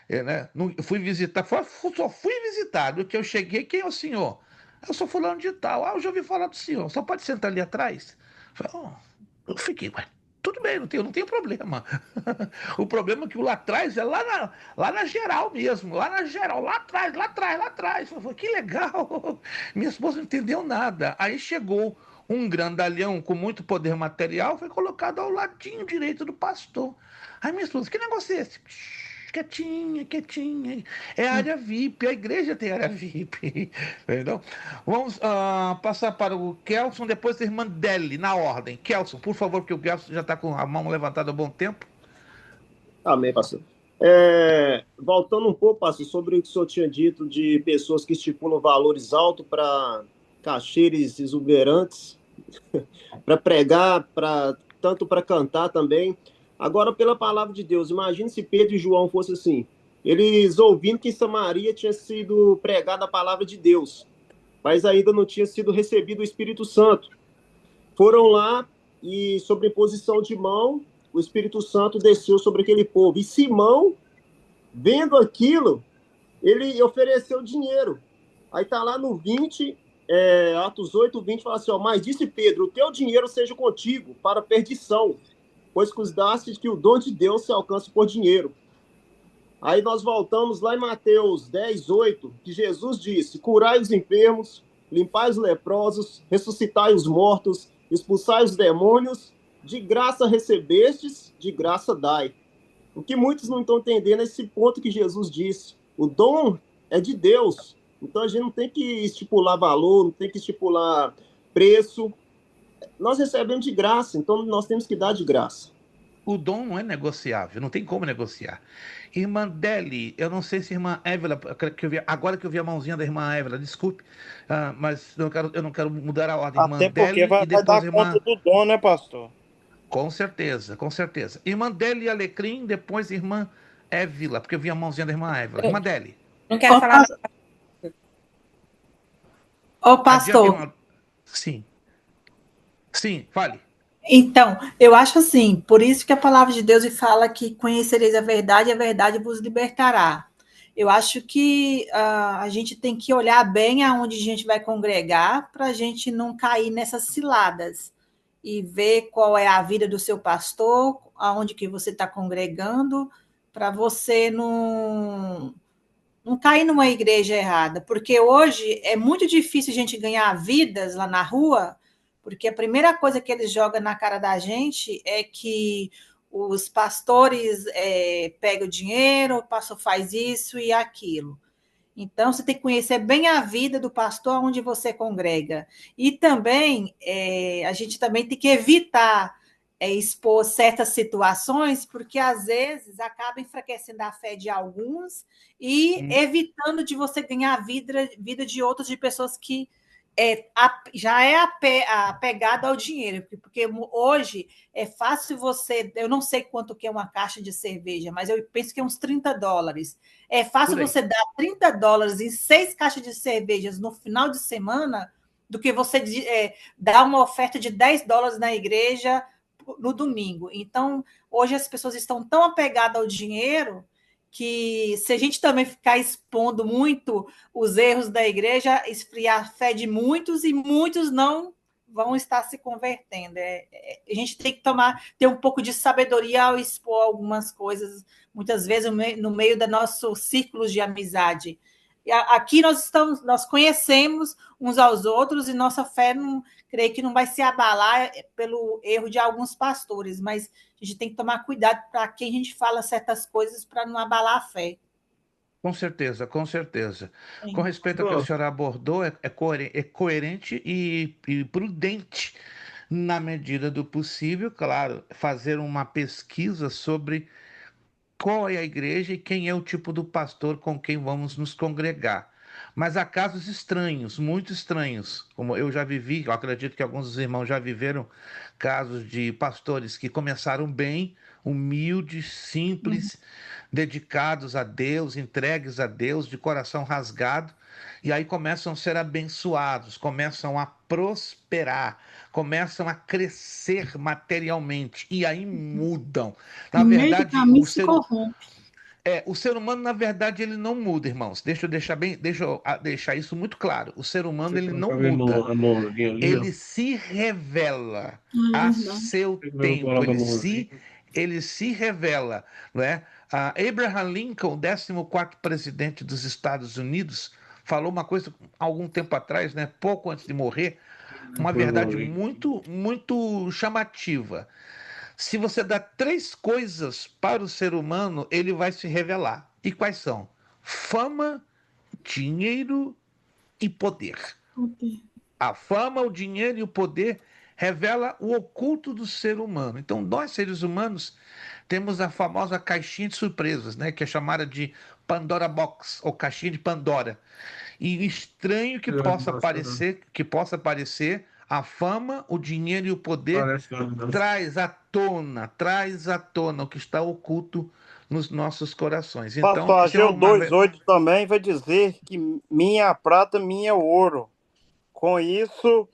Né? Fui visitar, só fui visitar. Do que eu cheguei, quem é o senhor? Eu sou fulano de tal. Ah, eu já ouvi falar do senhor. Só pode sentar ali atrás? Eu fiquei, ué, tudo bem, não tenho problema. O problema é que o lá atrás é lá na geral mesmo, lá na geral, lá atrás, lá atrás, lá atrás. Eu falei, que legal. Minha esposa não entendeu nada. Aí chegou um grandalhão com muito poder material, foi colocado ao ladinho direito do pastor. Aí minha esposa, que negócio é esse? Quietinha, quietinha. É área VIP, a igreja tem área VIP. Entendeu? Vamos passar para o Kelson, depois a irmã Deli, na ordem. Kelson, por favor, porque o Kelson já está com a mão levantada há bom tempo. Amém, pastor. Voltando um pouco, pastor, sobre o que o senhor tinha dito de pessoas que estipulam valores altos para cacheres exuberantes, para pregar, tanto para cantar também. Agora, pela palavra de Deus, imagine se Pedro e João fossem assim. Eles ouvindo que em Samaria tinha sido pregada a palavra de Deus, mas ainda não tinha sido recebido o Espírito Santo. Foram lá e, sob imposição de mão, o Espírito Santo desceu sobre aquele povo. E Simão, vendo aquilo, ele ofereceu dinheiro. Aí está lá no 20, Atos 8, 20, fala assim, mas disse Pedro, o teu dinheiro seja contigo para perdição, pois cuidaste que o dom de Deus se alcance por dinheiro. Aí nós voltamos lá em Mateus 10, 8, que Jesus disse, curai os enfermos, limpai os leprosos, ressuscitai os mortos, expulsai os demônios, de graça recebestes, de graça dai. O que muitos não estão entendendo é esse ponto que Jesus disse. O dom é de Deus. Então a gente não tem que estipular valor, não tem que estipular preço. Nós recebemos de graça, então nós temos que dar de graça. O dom não é negociável, não tem como negociar. Irmã Deli, eu não sei se irmã Évila, agora que eu vi a mãozinha da irmã Évila, desculpe, mas eu não quero mudar a ordem. Irmã Até porque Deli vai e depois dar irmã... conta do dom, né, pastor? Com certeza, com certeza. Irmã Deli e Alecrim, depois irmã Évila, porque eu vi a mãozinha da irmã Évila. Irmã Deli. Não quero falar nada. Ô, pastor. Irmã... Sim. Sim, fale. Então, eu acho assim, por isso que a palavra de Deus fala que conhecereis a verdade e a verdade vos libertará. Eu acho que a gente tem que olhar bem aonde a gente vai congregar para a gente não cair nessas ciladas e ver qual é a vida do seu pastor, aonde que você está congregando, para você não cair numa igreja errada, porque hoje é muito difícil a gente ganhar vidas lá na rua, porque a primeira coisa que eles jogam na cara da gente é que os pastores pegam o dinheiro, o pastor faz isso e aquilo. Então, você tem que conhecer bem a vida do pastor onde você congrega. E também, a gente também tem que evitar expor certas situações, porque às vezes acaba enfraquecendo a fé de alguns e evitando de você ganhar a vida de outras, de pessoas que já é apegado ao dinheiro, porque hoje é fácil você, eu não sei quanto que é uma caixa de cerveja, mas eu penso que é uns $30. É fácil você dar $30 em 6 caixas de cervejas no final de semana do que você dar uma oferta de $10 na igreja no domingo. Então, hoje as pessoas estão tão apegadas ao dinheiro que se a gente também ficar expondo muito os erros da igreja, esfriar a fé de muitos e muitos não vão estar se convertendo. A gente tem que ter um pouco de sabedoria ao expor algumas coisas, muitas vezes no meio dos nossos círculos de amizade. Aqui nós conhecemos uns aos outros e nossa fé creio que não vai se abalar pelo erro de alguns pastores, mas a gente tem que tomar cuidado para quem a gente fala certas coisas para não abalar a fé. Com certeza, com certeza. Sim. Com respeito ao que a senhora abordou, é coerente e prudente na medida do possível, claro, fazer uma pesquisa sobre qual é a igreja e quem é o tipo do pastor com quem vamos nos congregar. Mas há casos estranhos, muito estranhos, como eu já vivi, eu acredito que alguns dos irmãos já viveram casos de pastores que começaram bem, humildes, simples, dedicados a Deus, entregues a Deus, de coração rasgado, e aí começam a ser abençoados, começam a prosperar, começam a crescer materialmente, e aí mudam. Na verdade, o ser humano, na verdade, ele não muda, irmãos. Deixa eu deixar isso muito claro. O ser humano, ele não muda. Ele se revela a seu tempo. Ele se revela, não é? Abraham Lincoln, o 14º presidente dos Estados Unidos, falou uma coisa algum tempo atrás, né? Pouco antes de morrer, uma verdade muito, muito chamativa. Se você dá 3 coisas para o ser humano, ele vai se revelar. E quais são? Fama, dinheiro e poder. A fama, o dinheiro e o poder revela o oculto do ser humano. Então, nós, seres humanos, temos a famosa caixinha de surpresas, né, que é chamada de Pandora Box, ou caixinha de Pandora. E estranho que possa parecer, a fama, o dinheiro e o poder traz à tona o que está oculto nos nossos corações. Então, Pastor, isso é Ageu 2,8 também vai dizer que minha prata, minha ouro. Com isso,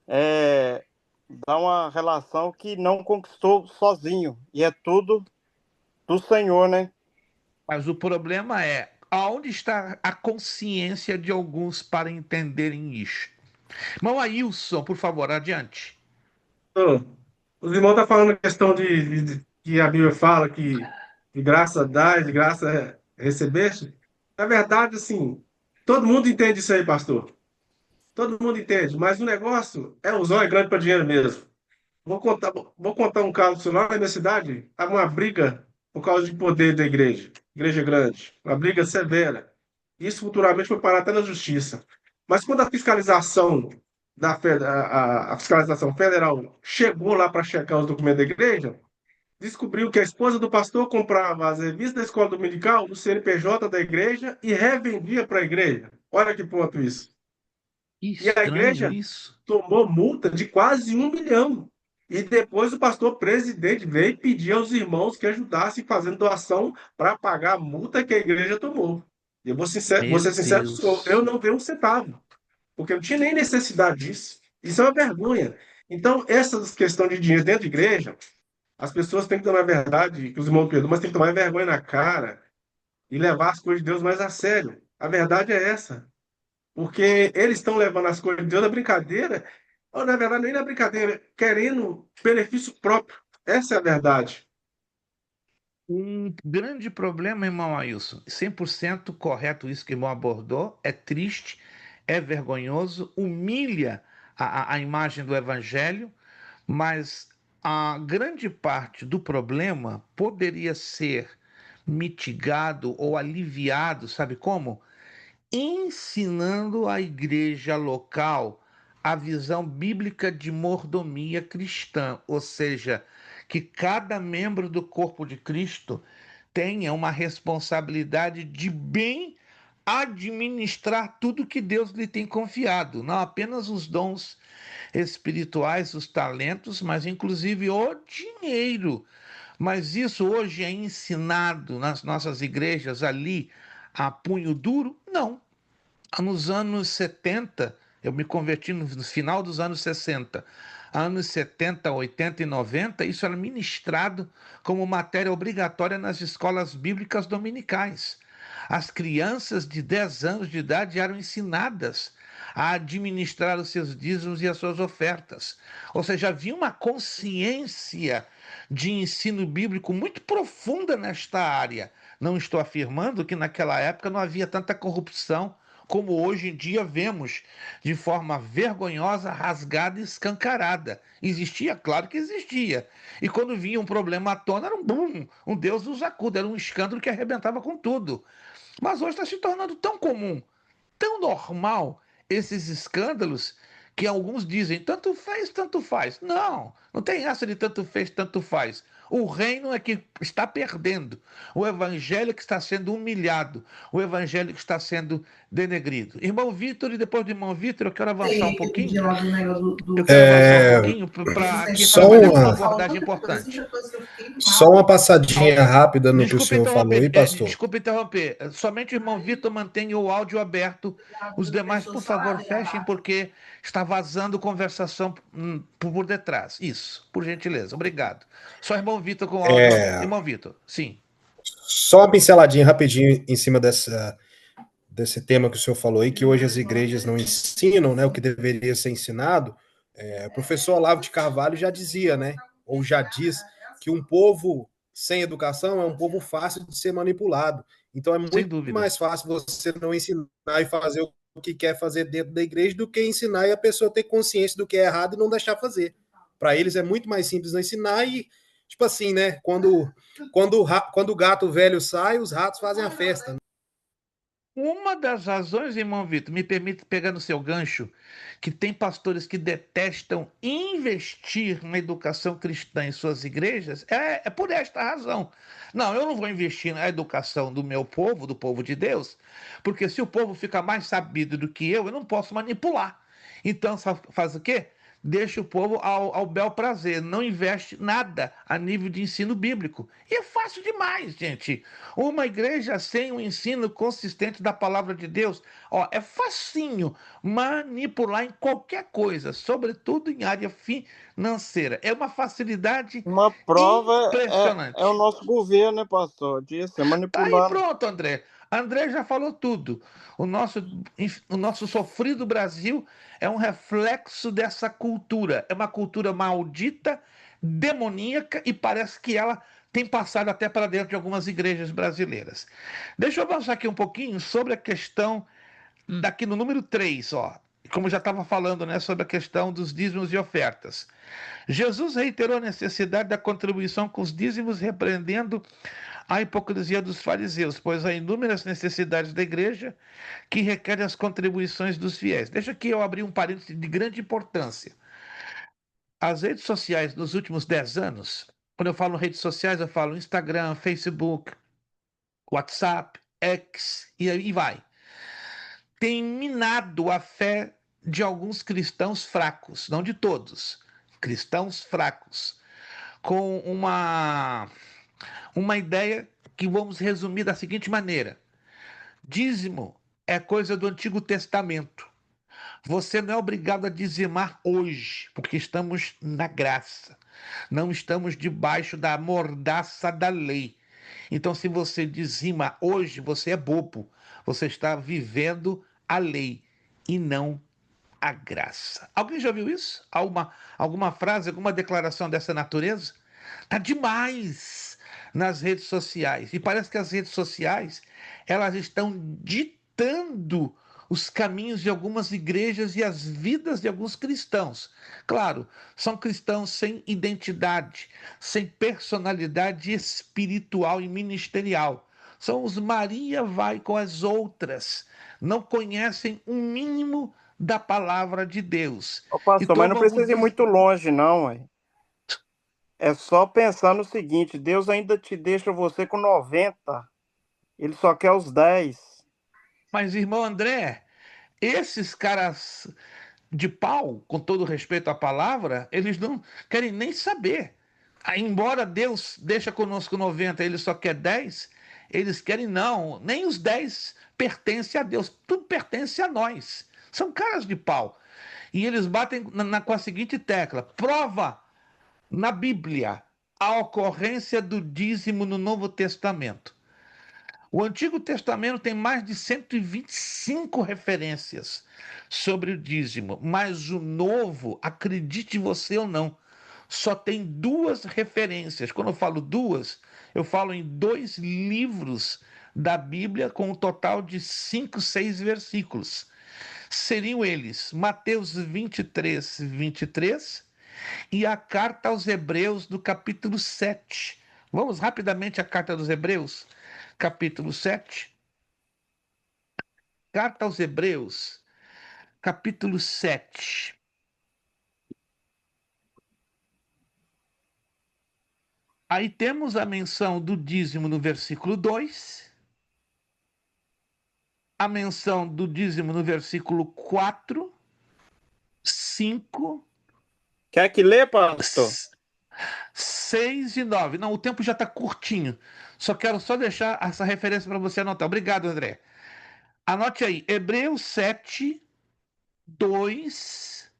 dá uma relação que não conquistou sozinho. E é tudo do Senhor, né? Mas o problema é, aonde está a consciência de alguns para entenderem isso? Irmão Ailson, por favor, adiante. Os irmãos estão falando a questão que a Bíblia fala que de graça dá e de graça recebeste. Na verdade, assim, todo mundo entende isso aí, pastor. Todo mundo entende, mas o negócio é o zóio grande para dinheiro mesmo. Vou contar um caso seu lá na minha cidade. Há uma briga por causa de poder da igreja. Igreja grande. Uma briga severa. Isso futuramente foi parar até na justiça. Mas quando a fiscalização a fiscalização federal chegou lá para checar os documentos da igreja, descobriu que a esposa do pastor comprava as revistas da escola dominical do CNPJ da igreja e revendia para a igreja. Olha que ponto isso. E a igreja tomou multa de quase 1 milhão. E depois o pastor presidente veio e pediu aos irmãos que ajudassem fazendo doação para pagar a multa que a igreja tomou. Eu vou ser sincero, eu não dei um centavo, porque eu não tinha nem necessidade disso. Isso é uma vergonha. Então, essas questões de dinheiro dentro da igreja, as pessoas têm que tomar verdade, que os irmãos perdoam, mas têm que tomar vergonha na cara e levar as coisas de Deus mais a sério. A verdade é essa. Porque eles estão levando as coisas de Deus na brincadeira, ou na verdade nem na brincadeira, querendo benefício próprio. Essa é a verdade. Um grande problema, irmão Ailson, 100% correto isso que o irmão abordou, é triste, é vergonhoso, humilha a imagem do evangelho, mas a grande parte do problema poderia ser mitigado ou aliviado, sabe como? Ensinando a igreja local a visão bíblica de mordomia cristã, ou seja, que cada membro do corpo de Cristo tenha uma responsabilidade de bem administrar tudo que Deus lhe tem confiado, não apenas os dons espirituais, os talentos, mas inclusive o dinheiro. Mas isso hoje é ensinado nas nossas igrejas ali a punho duro? Não. Nos anos 70, eu me converti no final dos anos 60. Anos 70, 80 e 90, isso era ministrado como matéria obrigatória nas escolas bíblicas dominicais. As crianças de 10 anos de idade eram ensinadas a administrar os seus dízimos e as suas ofertas. Ou seja, havia uma consciência de ensino bíblico muito profunda nesta área. Não estou afirmando que naquela época não havia tanta corrupção como hoje em dia vemos, de forma vergonhosa, rasgada e escancarada. Existia? Claro que existia. E quando vinha um problema à tona, era um boom, um Deus nos acuda, era um escândalo que arrebentava com tudo. Mas hoje está se tornando tão comum, tão normal, esses escândalos, que alguns dizem, tanto fez, tanto faz. Não, não tem essa de tanto fez, tanto faz. O reino é que está perdendo. O evangelho que está sendo humilhado. O evangelho que está sendo denegrido. Irmão Vitor, e depois do irmão Vitor, eu quero avançar um pouquinho. Eu quero avançar um pouquinho para aqui trabalhar com uma abordagem importante. Só uma passadinha rápida no que o senhor falou aí, pastor. Desculpa interromper. Somente o irmão Vitor mantenha o áudio aberto. Os demais, por favor, fechem, porque está vazando conversação por detrás. Isso, por gentileza. Obrigado. Só irmão Vitor com o áudio. Irmão Vitor, sim. Só uma pinceladinha rapidinho em cima desse tema que o senhor falou aí, que hoje as igrejas não ensinam, né, o que deveria ser ensinado. O professor Olavo de Carvalho já dizia, né, ou já diz, que um povo sem educação é um povo fácil de ser manipulado. Então é muito mais fácil você não ensinar e fazer o que quer fazer dentro da igreja do que ensinar e a pessoa ter consciência do que é errado e não deixar fazer. Para eles é muito mais simples não ensinar e, tipo assim, né, quando o gato velho sai, os ratos fazem a festa. Uma das razões, irmão Vitor, me permite pegar no seu gancho, que tem pastores que detestam investir na educação cristã em suas igrejas, é por esta razão. Não, eu não vou investir na educação do meu povo, do povo de Deus, porque se o povo fica mais sabido do que eu não posso manipular. Então, faz o quê? Deixa o povo ao bel prazer, não investe nada a nível de ensino bíblico. E é fácil demais, gente. Uma igreja sem um ensino consistente da palavra de Deus, ó, é facinho manipular em qualquer coisa, sobretudo em área financeira. É uma facilidade Uma prova é o impressionante. nosso governo, né, pastor? Disso, é Tá aí manipulando. pronto, André. André já falou tudo. O nosso sofrido Brasil é um reflexo dessa cultura. É uma cultura maldita, demoníaca e parece que ela tem passado até para dentro de algumas igrejas brasileiras. Deixa eu avançar aqui um pouquinho sobre a questão daqui no número 3, ó. Como eu já estava falando, né, sobre a questão dos dízimos e ofertas. Jesus reiterou a necessidade da contribuição com os dízimos, repreendendo a hipocrisia dos fariseus, pois há inúmeras necessidades da igreja que requerem as contribuições dos fiéis. Deixa aqui eu abrir um parênteses de grande importância. As redes sociais nos últimos 10 anos, quando eu falo redes sociais, eu falo Instagram, Facebook, WhatsApp, X e aí vai. Tem minado a fé de alguns cristãos fracos, não de todos, cristãos fracos, com uma ideia que vamos resumir da seguinte maneira: dízimo é coisa do Antigo Testamento. Você não é obrigado a dizimar hoje, porque estamos na graça. Não estamos debaixo da mordaça da lei. Então, se você dizima hoje, você é bobo. Você está vivendo a lei e não a graça. Alguém já viu isso? Alguma frase, alguma declaração dessa natureza? Tá demais nas redes sociais. E parece que as redes sociais, elas estão ditando os caminhos de algumas igrejas e as vidas de alguns cristãos. Claro, são cristãos sem identidade, sem personalidade espiritual e ministerial. São os Maria vai com as outras. Não conhecem um mínimo da palavra de Deus. Ô, pastor, mas Então não vamos precisa ir dizer. muito longe, não, ué. É só pensar no seguinte: Deus ainda te deixa você com 90, ele só quer os 10. Mas, irmão André, esses caras de pau, com todo respeito à palavra, eles não querem nem saber. Embora Deus deixa conosco 90, ele só quer 10, eles querem não, nem os 10 pertencem a Deus, tudo pertence a nós. São caras de pau. E eles batem com a seguinte tecla: prova na Bíblia a ocorrência do dízimo no Novo Testamento. O Antigo Testamento tem mais de 125 referências sobre o dízimo, mas o Novo, acredite você ou não, só tem 2 referências. Quando eu falo 2, eu falo em 2 livros da Bíblia com um total de 5, 6 versículos. Seriam eles Mateus 23, 23 e a carta aos Hebreus do capítulo 7. Vamos rapidamente à carta dos Hebreus, capítulo 7. Carta aos Hebreus, capítulo 7. Aí temos a menção do dízimo no versículo 2, a menção do dízimo no versículo 4, 5, Quer que lê, pastor? 6 e 9. Não, o tempo já está curtinho. Quero deixar essa referência para você anotar. Obrigado, André. Anote aí, Hebreus 7, 2,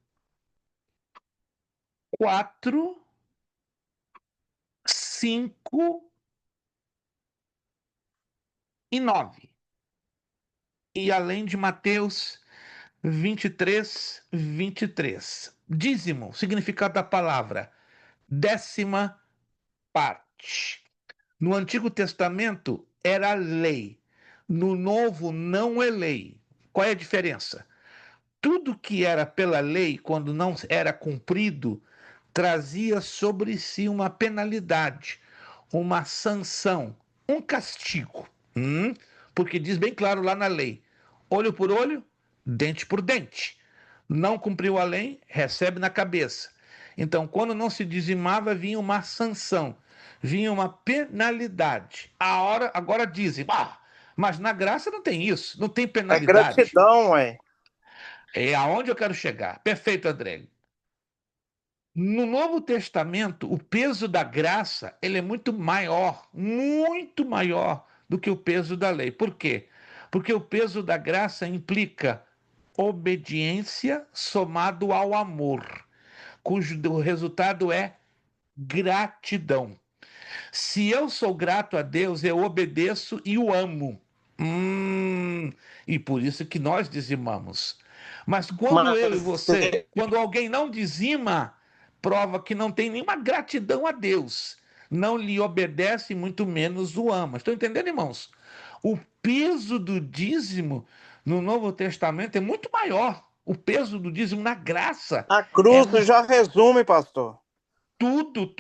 4, 5 e 9. E além de Mateus 23, 23. Dízimo, significado da palavra, 10ª parte. No Antigo Testamento era lei, no Novo não é lei. Qual é a diferença? Tudo que era pela lei, quando não era cumprido, trazia sobre si uma penalidade, uma sanção, um castigo. porque diz bem claro lá na lei: olho por olho, dente por dente. Não cumpriu a lei, recebe na cabeça. Então, quando não se dizimava, vinha uma sanção, vinha uma penalidade. Agora dizem, mas na graça não tem isso, não tem É penalidade. gratidão, é. É aonde eu quero chegar. Perfeito, André. No Novo Testamento, o peso da graça ele é muito maior do que o peso da lei. Por quê? Porque o peso da graça implica obediência somado ao amor, cujo resultado é gratidão. Se eu sou grato a Deus, eu obedeço e o amo. E por isso que nós dizimamos. Mas quando eu e você, quando alguém não dizima, prova que não tem nenhuma gratidão a Deus. Não lhe obedece, muito menos o ama. Estão entendendo, irmãos? O peso do dízimo no Novo Testamento é muito maior. O peso do dízimo na graça. A cruz já resume, pastor. Tudo.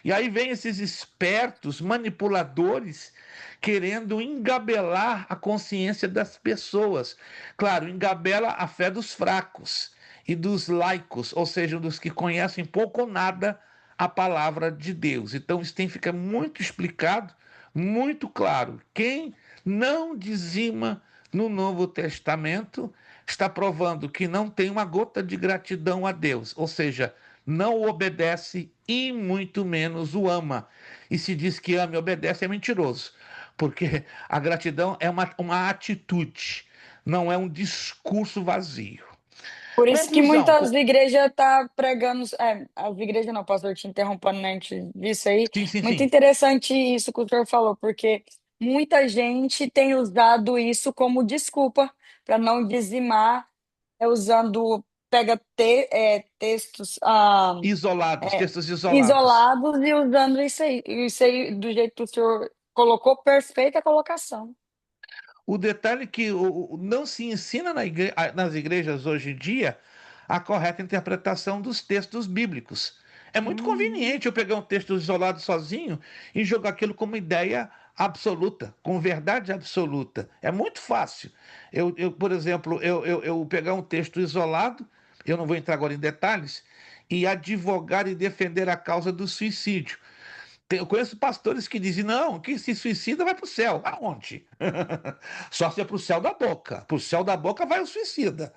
E aí vem esses espertos manipuladores querendo engabelar a consciência das pessoas. Claro, engabela a fé dos fracos e dos laicos, ou seja, dos que conhecem pouco ou nada a palavra de Deus. Então isso tem que ficar muito explicado, muito claro. Quem não dizima no Novo Testamento está provando que não tem uma gota de gratidão a Deus, ou seja, não o obedece e muito menos o ama. E se diz que ama e obedece é mentiroso, porque a gratidão é uma atitude, não é um discurso vazio. Por isso que Conclusão. muitas igrejas estão pregando. As igrejas não, pastor, te interrompendo antes disso aí. Sim. Muito interessante isso que o senhor falou, porque muita gente tem usado isso como desculpa para não dizimar, textos Textos isolados. isolados e usando isso aí do jeito que o senhor colocou, perfeita colocação. O detalhe é que não se ensina nas igrejas hoje em dia a correta interpretação dos textos bíblicos. É muito conveniente eu pegar um texto isolado sozinho e jogar aquilo como ideia absoluta, com verdade absoluta. É muito fácil. Por exemplo, eu pegar um texto isolado, eu não vou entrar agora em detalhes, e advogar e defender a causa do suicídio. Eu conheço pastores que dizem, não, quem se suicida vai para o céu. Aonde? Só se é para o céu da boca. Para o céu da boca vai o suicida.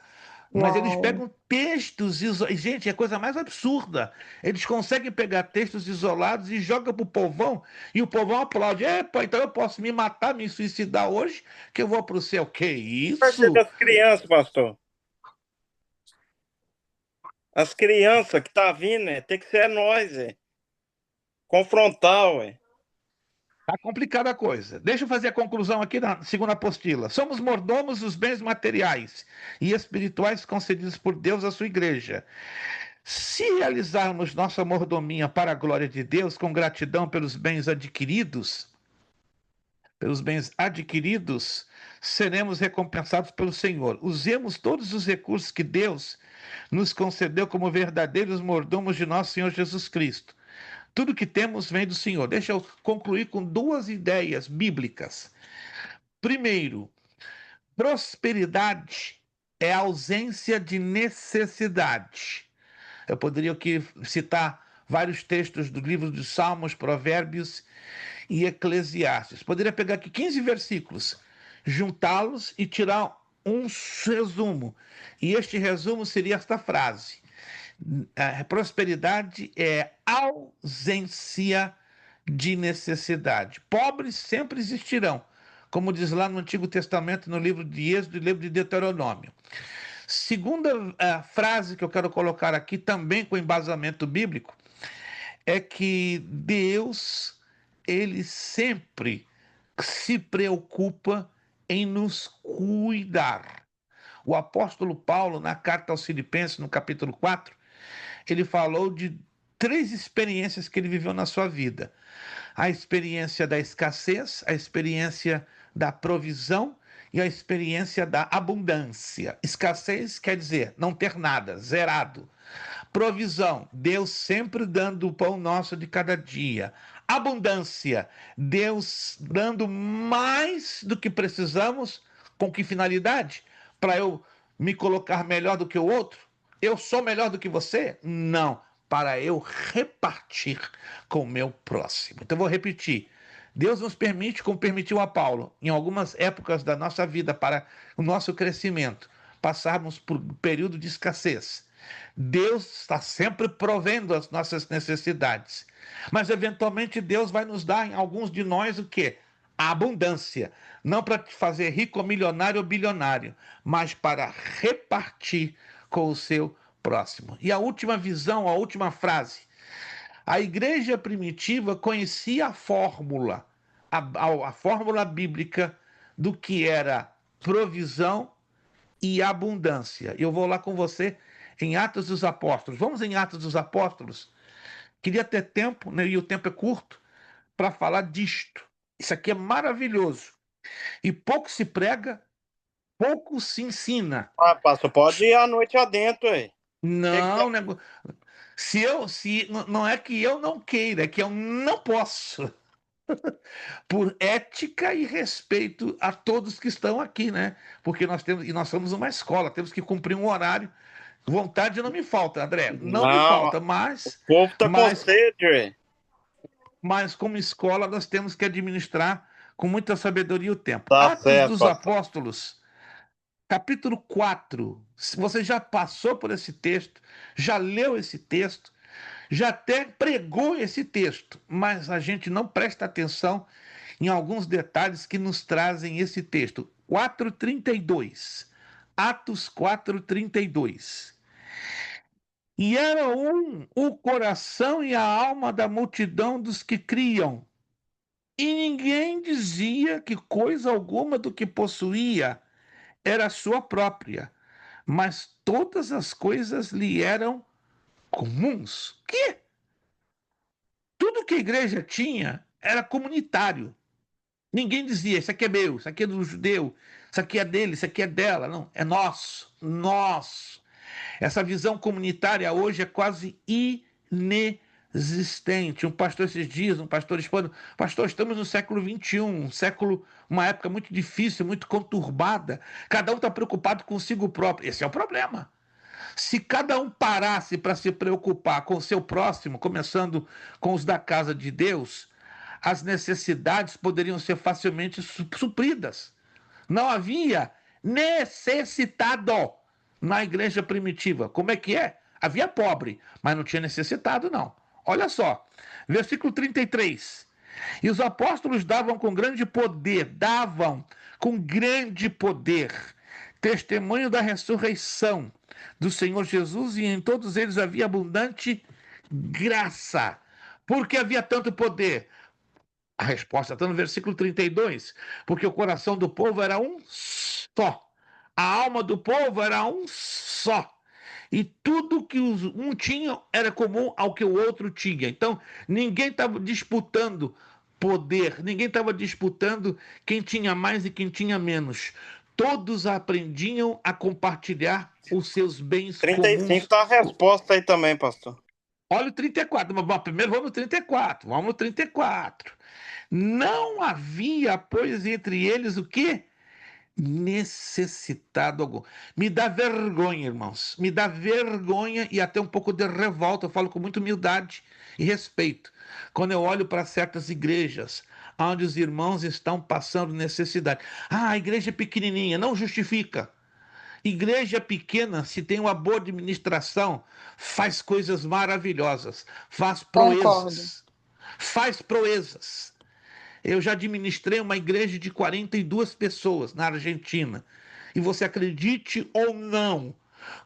Mas eles pegam textos isolados. Gente, é a coisa mais absurda. Eles conseguem pegar textos isolados e jogam para o povão, e o povão aplaude. Epa, então eu posso me matar, me suicidar hoje, que eu vou para o céu. Que isso? Das crianças, pastor. As crianças que tá vindo, tem que ser nós, confrontar, Tá complicada a coisa. Deixa eu fazer a conclusão aqui na segunda apostila. Somos mordomos dos bens materiais e espirituais concedidos por Deus à sua igreja. Se realizarmos nossa mordomia para a glória de Deus, com gratidão pelos bens adquiridos, seremos recompensados pelo Senhor. Usemos todos os recursos que Deus nos concedeu como verdadeiros mordomos de nosso Senhor Jesus Cristo. Tudo que temos vem do Senhor. Deixa eu concluir com duas ideias bíblicas. Primeiro, prosperidade é ausência de necessidade. Eu poderia aqui citar vários textos do livro dos Salmos, Provérbios e Eclesiastes. Poderia pegar aqui 15 versículos, juntá-los e tirar um resumo. E este resumo seria esta frase: a prosperidade é ausência de necessidade. Pobres sempre existirão, como diz lá no Antigo Testamento, no livro de Êxodo e livro de Deuteronômio. Segunda frase que eu quero colocar aqui, também com embasamento bíblico, é que Deus, ele sempre se preocupa em nos cuidar. O apóstolo Paulo, na carta aos Filipenses, no capítulo 4, ele falou de 3 experiências que ele viveu na sua vida: a experiência da escassez, a experiência da provisão e a experiência da abundância. Escassez quer dizer não ter nada, zerado. Provisão, Deus sempre dando o pão nosso de cada dia. Abundância, Deus dando mais do que precisamos, com que finalidade? Para eu me colocar melhor do que o outro? Eu sou melhor do que você? Não, para eu repartir com o meu próximo. Então vou repetir. Deus nos permite, como permitiu a Paulo, em algumas épocas da nossa vida, para o nosso crescimento, passarmos por um período de escassez. Deus está sempre provendo as nossas necessidades. Mas, eventualmente, Deus vai nos dar em alguns de nós o quê? A abundância. Não para te fazer rico, milionário ou bilionário, mas para repartir com o seu próximo. E a última visão, a última frase. A igreja primitiva conhecia a fórmula bíblica do que era provisão e abundância. Eu vou lá com você em Atos dos Apóstolos. Vamos em Atos dos Apóstolos? Queria ter tempo, né, e o tempo é curto, para falar disto. Isso aqui é maravilhoso. E pouco se prega, pouco se ensina. Ah, pastor, pode ir à noite adentro aí. Não, né? Não é que eu não queira, é que eu não posso. Por ética e respeito a todos que estão aqui, né? Porque nós somos uma escola, temos que cumprir um horário. Vontade não me falta, André. Não me falta, mas. O povo está com sede. Mas, como escola, nós temos que administrar com muita sabedoria o tempo. Tá Atos certo, dos pastor. Apóstolos, capítulo 4. Se você já passou por esse texto, já leu esse texto, já até pregou esse texto, mas a gente não presta atenção em alguns detalhes que nos trazem esse texto. 4:32. Atos 4:32. E era o coração e a alma da multidão dos que criam. E ninguém dizia que coisa alguma do que possuía era sua própria, mas todas as coisas lhe eram comuns. Que? Tudo que a igreja tinha era comunitário. Ninguém dizia, isso aqui é meu, isso aqui é do judeu, isso aqui é dele, isso aqui é dela. Não, é nosso, nosso. Essa visão comunitária hoje é quase inexistente. Um pastor esses dias, um pastor hispano, pastor, estamos no século XXI, uma época muito difícil, muito conturbada. Cada um está preocupado consigo próprio. Esse é o problema. Se cada um parasse para se preocupar com o seu próximo, começando com os da casa de Deus, as necessidades poderiam ser facilmente supridas. Não havia necessitado na igreja primitiva. Como é que é? Havia pobre, mas não tinha necessitado, não. Olha só, versículo 33. E os apóstolos davam com grande poder, testemunho da ressurreição do Senhor Jesus, e em todos eles havia abundante graça. Por que havia tanto poder? A resposta está no versículo 32. Porque o coração do povo era um só. A alma do povo era um só. E tudo que um tinha era comum ao que o outro tinha. Então, ninguém estava disputando poder, ninguém estava disputando quem tinha mais e quem tinha menos. Todos aprendiam a compartilhar os seus bens 35 comuns. está a resposta aí também, pastor. Olha o 34. Mas primeiro vamos no 34. Vamos no 34. Não havia, pois, entre eles o quê? Necessitado algum. Me dá vergonha, irmãos. Me dá vergonha e até um pouco de revolta. Eu falo com muita humildade e respeito. Quando eu olho para certas igrejas onde os irmãos estão passando necessidade. Ah, a igreja é pequenininha. Não justifica. Igreja pequena, se tem uma boa administração, faz coisas maravilhosas. Faz proezas. Concordo. Faz proezas. Eu já administrei uma igreja de 42 pessoas na Argentina. E você acredite ou não,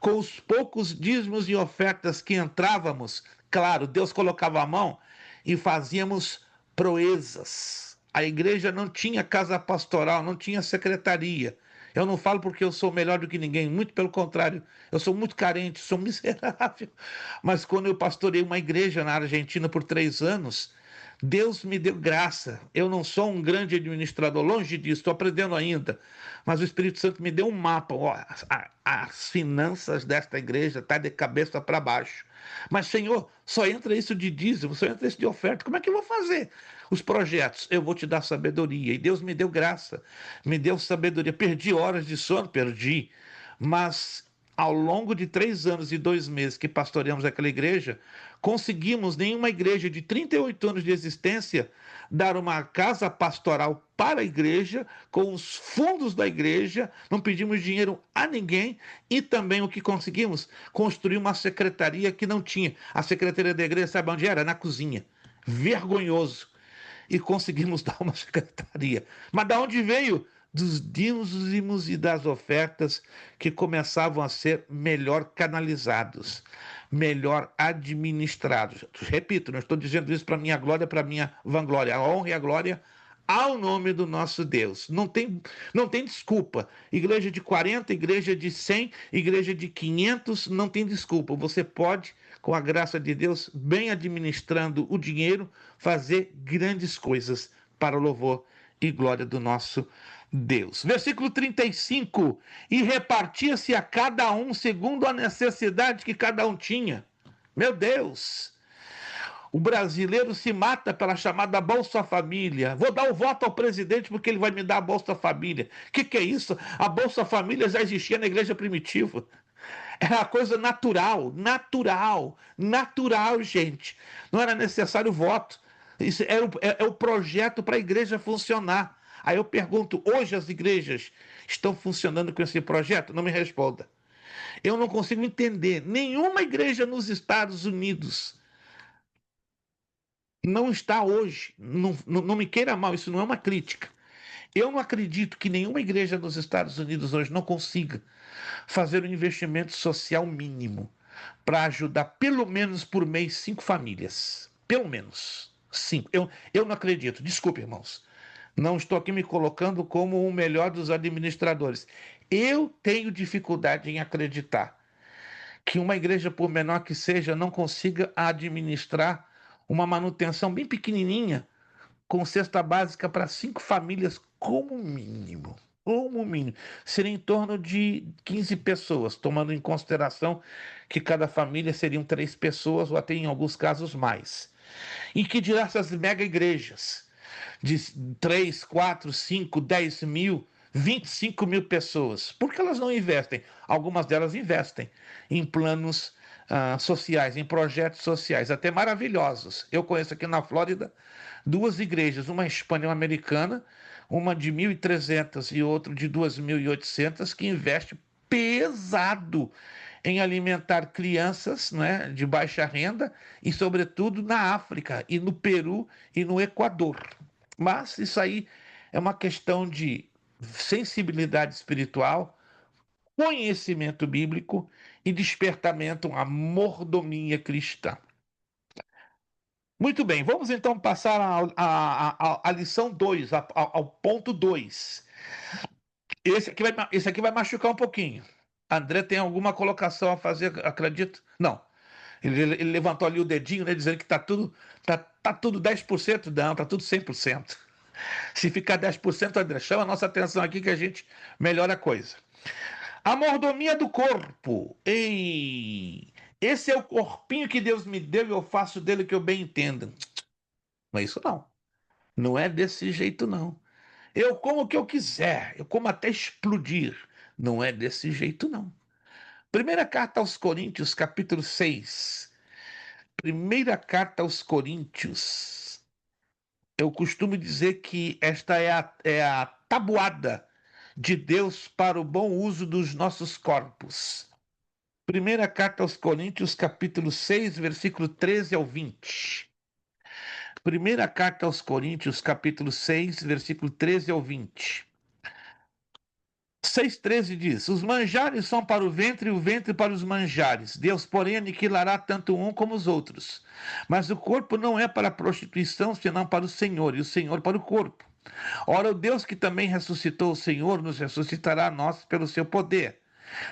com os poucos dízimos e ofertas que entrávamos, claro, Deus colocava a mão e fazíamos proezas. A igreja não tinha casa pastoral, não tinha secretaria. Eu não falo porque eu sou melhor do que ninguém, muito pelo contrário, eu sou muito carente, sou miserável. Mas quando eu pastorei uma igreja na Argentina por 3 anos, Deus me deu graça. Eu não sou um grande administrador, longe disso, estou aprendendo ainda. Mas o Espírito Santo me deu um mapa. Ó, as finanças desta igreja estão de cabeça para baixo. Mas, Senhor, só entra isso de dízimo, só entra isso de oferta. Como é que eu vou fazer os projetos? Eu vou te dar sabedoria. E Deus me deu graça, me deu sabedoria. Perdi horas de sono, perdi. Mas ao longo de 3 anos e 2 meses que pastoreamos aquela igreja, conseguimos, nenhuma igreja de 38 anos de existência, dar uma casa pastoral para a igreja, com os fundos da igreja, não pedimos dinheiro a ninguém, e também o que conseguimos? Construir uma secretaria que não tinha. A secretaria da igreja, sabe onde era? Na cozinha. Vergonhoso. E conseguimos dar uma secretaria. Mas da onde veio? Dos dízimos e das ofertas que começavam a ser melhor canalizados, melhor administrados. Repito, não estou dizendo isso para minha glória, para minha vanglória. A honra e a glória ao nome do nosso Deus. Não tem desculpa. Igreja de 40, igreja de 100, igreja de 500, não tem desculpa. Você pode, com a graça de Deus, bem administrando o dinheiro, fazer grandes coisas para o louvor e glória do nosso Deus. Versículo 35. E repartia-se a cada um segundo a necessidade que cada um tinha. Meu Deus! O brasileiro se mata pela chamada Bolsa Família. Vou dar o voto ao presidente porque ele vai me dar a Bolsa Família. O que é isso? A Bolsa Família já existia na igreja primitiva. Era uma coisa natural, gente. Não era necessário voto. Isso é o projeto para a igreja funcionar. Aí eu pergunto, hoje as igrejas estão funcionando com esse projeto? Não me responda. Eu não consigo entender. Nenhuma igreja nos Estados Unidos não está hoje. Não me queira mal, isso não é uma crítica. Eu não acredito que nenhuma igreja nos Estados Unidos hoje não consiga fazer um investimento social mínimo para ajudar pelo menos por mês 5 famílias. Pelo menos 5. Eu não acredito. Desculpe, irmãos. Não estou aqui me colocando como o melhor dos administradores. Eu tenho dificuldade em acreditar que uma igreja, por menor que seja, não consiga administrar uma manutenção bem pequenininha, com cesta básica para 5 famílias, como mínimo. Como mínimo. Seria em torno de 15 pessoas, tomando em consideração que cada família seriam 3 pessoas, ou até em alguns casos mais. E que dirá essas mega igrejas de 3, 4, 5, 10 mil, 25 mil pessoas. Por que elas não investem? Algumas delas investem em planos sociais, em projetos sociais, até maravilhosos. Eu conheço aqui na Flórida 2 igrejas, uma espanhol-americana, uma de 1.300 e outra de 2.800, que investe pesado em alimentar crianças, né, de baixa renda e, sobretudo, na África, e no Peru e no Equador. Mas isso aí é uma questão de sensibilidade espiritual, conhecimento bíblico e despertamento à mordomia cristã. Muito bem, vamos então passar à lição 2, ao ponto 2. Esse aqui vai machucar um pouquinho. André tem alguma colocação a fazer, acredito? Não. Ele levantou ali o dedinho, né, dizendo que está tudo 10%. Não, está tudo 100%. Se ficar 10%, André, chama a nossa atenção aqui que a gente melhora a coisa. A mordomia do corpo. Ei, esse é o corpinho que Deus me deu e eu faço dele o que eu bem entendo. Não é isso não. Não é desse jeito não. Eu como o que eu quiser, eu como até explodir. Não é desse jeito não. Primeira carta aos Coríntios, capítulo 6. Primeira carta aos Coríntios. Eu costumo dizer que esta é a tabuada de Deus para o bom uso dos nossos corpos. Primeira carta aos Coríntios, capítulo 6, versículo 13 ao 20. Primeira carta aos Coríntios, capítulo 6, versículo 13 ao 20. 6,13 diz: os manjares são para o ventre e o ventre para os manjares. Deus, porém, aniquilará tanto um como os outros. Mas o corpo não é para a prostituição, senão para o Senhor, e o Senhor para o corpo. Ora, o Deus que também ressuscitou o Senhor nos ressuscitará a nós pelo seu poder.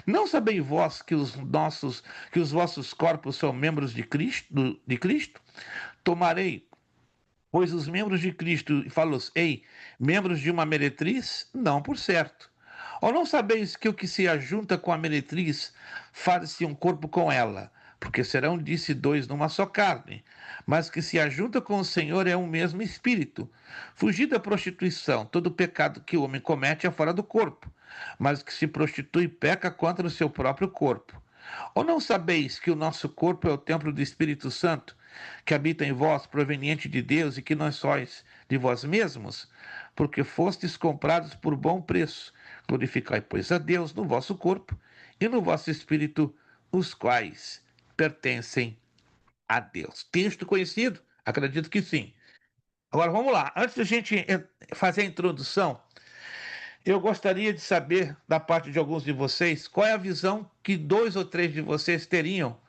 Não sabeis vós que os vossos corpos são membros de Cristo? Tomarei Pois os membros de Cristo, falou, ei, membros de uma meretriz? Não, por certo. Ou não sabeis que o que se ajunta com a meretriz faz-se um corpo com ela? Porque serão, disse, dois numa só carne. Mas que se ajunta com o Senhor é um mesmo espírito. Fugir da prostituição. Todo pecado que o homem comete é fora do corpo, mas que se prostitui peca contra o seu próprio corpo. Ou não sabeis que o nosso corpo é o templo do Espírito Santo, que habita em vós, proveniente de Deus, e que não sois de vós mesmos? Porque fostes comprados por bom preço. Glorificai, pois, a Deus no vosso corpo e no vosso espírito, os quais pertencem a Deus. Texto conhecido? Acredito que sim. Agora vamos lá. Antes da gente fazer a introdução, eu gostaria de saber, da parte de alguns de vocês, qual é a visão que 2 ou 3 de vocês teriam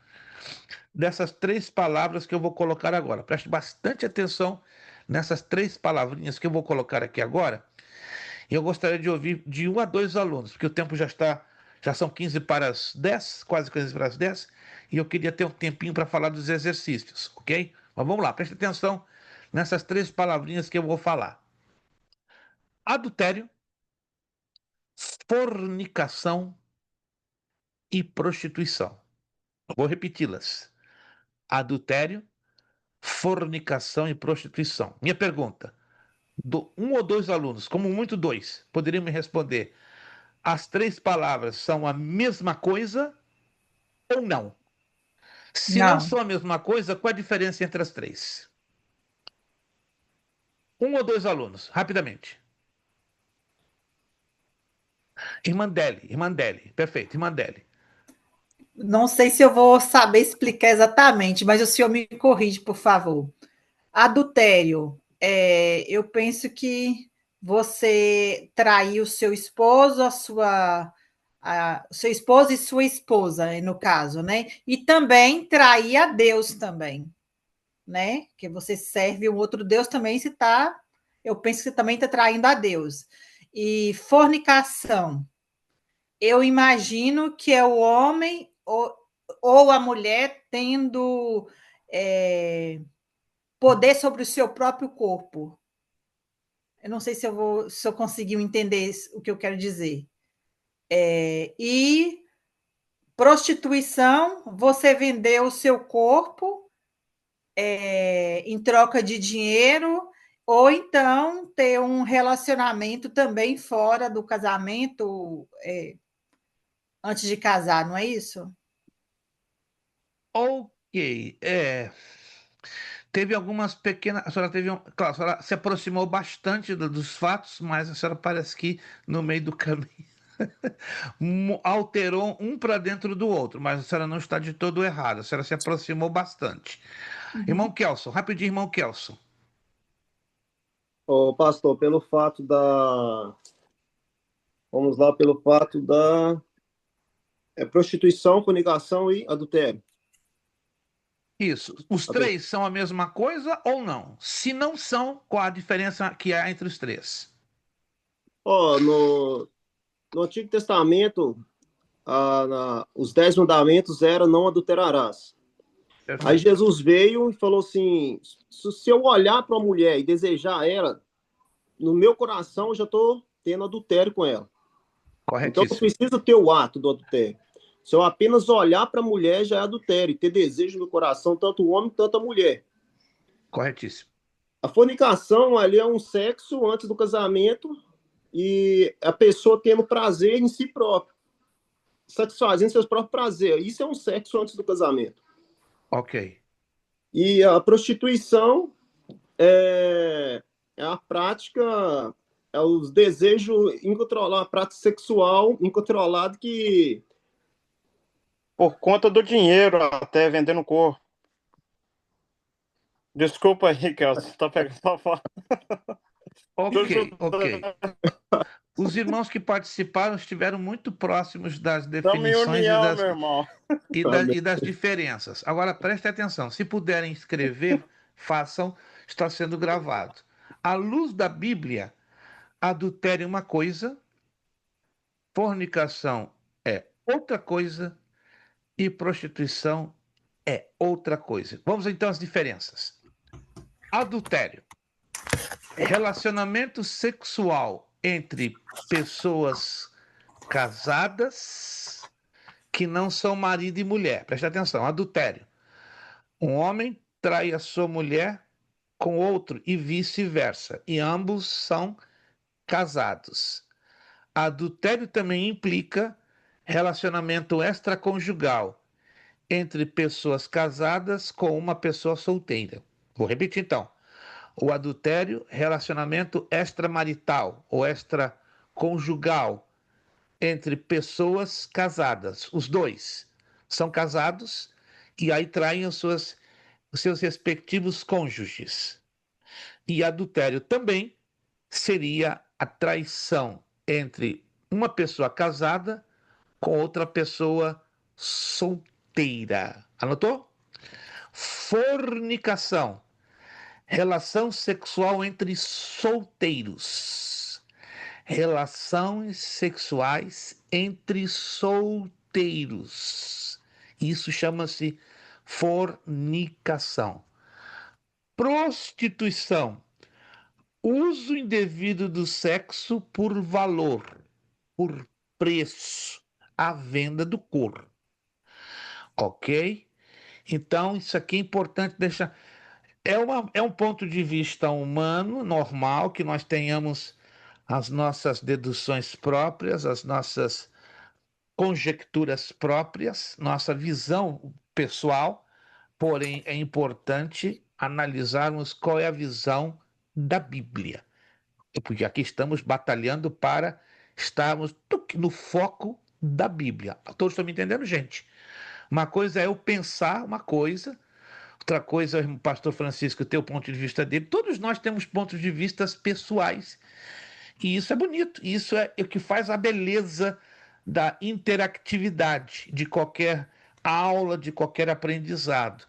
dessas 3 palavras que eu vou colocar agora. Preste bastante atenção nessas 3 palavrinhas que eu vou colocar aqui agora. E eu gostaria de ouvir de 1 a 2 alunos, porque o tempo já são 15 para as 10, quase 15 para as 10, e eu queria ter um tempinho para falar dos exercícios, ok? Mas vamos lá, preste atenção nessas 3 palavrinhas que eu vou falar. Adultério, fornicação e prostituição. Vou repeti-las. Adultério, fornicação e prostituição. Minha pergunta: 1 ou 2 alunos, como muito 2, poderiam me responder: as 3 palavras são a mesma coisa ou não? Se não Não. são a mesma coisa, qual a diferença entre as 3? 1 ou 2 alunos, rapidamente. Irmandelli, perfeito, Irmandelli. Não sei se eu vou saber explicar exatamente, mas o senhor me corrige, por favor. Adultério, eu penso que você traiu o seu esposo, seu esposo e sua esposa, no caso, né? E também trair a Deus também, né? Que você serve um outro Deus também, eu penso que você também está traindo a Deus. E fornicação, eu imagino que é o homem ou a mulher tendo poder sobre o seu próprio corpo. Eu não sei se eu conseguiu entender o que eu quero dizer. E prostituição, você vender o seu corpo em troca de dinheiro, ou então ter um relacionamento também fora do casamento, antes de casar, não é isso? Ok, teve algumas pequenas. A senhora teve claro, a senhora se aproximou bastante dos fatos, mas a senhora parece que no meio do caminho alterou um para dentro do outro, mas a senhora não está de todo errada, a senhora se aproximou bastante. Irmão Kelson, rapidinho, irmão Kelson. Ô, pastor, pelo fato da. Vamos lá, pelo fato da prostituição, fornicação e adultério. Isso. Os 3 são a mesma coisa ou não? Se não são, qual a diferença que há entre os 3? No Antigo Testamento, os 10 mandamentos eram não adulterarás. Perfeito. Aí Jesus veio e falou assim: se eu olhar para uma mulher e desejar ela, no meu coração eu já estou tendo adultério com ela. Então não precisa ter o ato do adultério. Se eu apenas olhar para a mulher, já é adultério. E ter desejo no coração, tanto o homem quanto a mulher. Corretíssimo. A fornicação ali é um sexo antes do casamento e a pessoa tendo prazer em si próprio, satisfazendo seus próprios prazeres. Isso é um sexo antes do casamento. Ok. E a prostituição é a prática, é os desejos incontrolados, a prática sexual incontrolada que... Por conta do dinheiro, até vendendo o corpo. Desculpa aí, Kelson, tá pegando a foto. Ok. Os irmãos que participaram estiveram muito próximos das definições união, e das diferenças. Agora, preste atenção. Se puderem escrever, façam. Está sendo gravado. À luz da Bíblia, adultério é uma coisa, fornicação é outra coisa e prostituição é outra coisa. Vamos então às diferenças. Adultério. Relacionamento sexual entre pessoas casadas que não são marido e mulher. Presta atenção, adultério. Um homem trai a sua mulher com outro e vice-versa, e ambos são casados. Adultério também implica relacionamento extraconjugal entre pessoas casadas com uma pessoa solteira. Vou repetir então. O adultério, relacionamento extramarital ou extraconjugal entre pessoas casadas. Os dois são casados e aí traem os seus respectivos cônjuges. E adultério também seria a traição entre uma pessoa casada com outra pessoa solteira. Anotou? Fornicação. Relação sexual entre solteiros. Relações sexuais entre solteiros. Isso chama-se fornicação. Prostituição. Uso indevido do sexo por valor, por preço, a venda do corpo. Ok? Então, isso aqui é importante deixar. É um ponto de vista humano, normal, que nós tenhamos as nossas deduções próprias, as nossas conjecturas próprias, nossa visão pessoal, porém é importante analisarmos qual é a visão da Bíblia. Porque aqui estamos batalhando para estarmos no foco da Bíblia. Todos estão me entendendo, gente? Uma coisa é eu pensar uma coisa, outra coisa é o pastor Francisco ter o ponto de vista dele. Todos nós temos pontos de vista pessoais. E isso é bonito. Isso é o que faz a beleza da interatividade de qualquer aula, de qualquer aprendizado.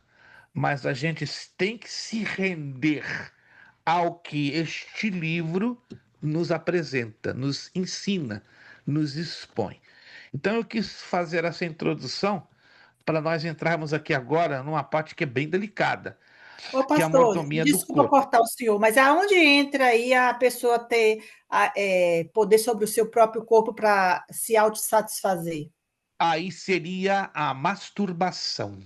Mas a gente tem que se render ao que este livro nos apresenta, nos ensina, nos expõe. Então eu quis fazer essa introdução para nós entrarmos aqui agora numa parte que é bem delicada, Ô, que é a pastor, mordomia do desculpa corpo. cortar o senhor, mas aonde entra aí a pessoa ter poder sobre o seu próprio corpo para se autossatisfazer? Aí seria a masturbação.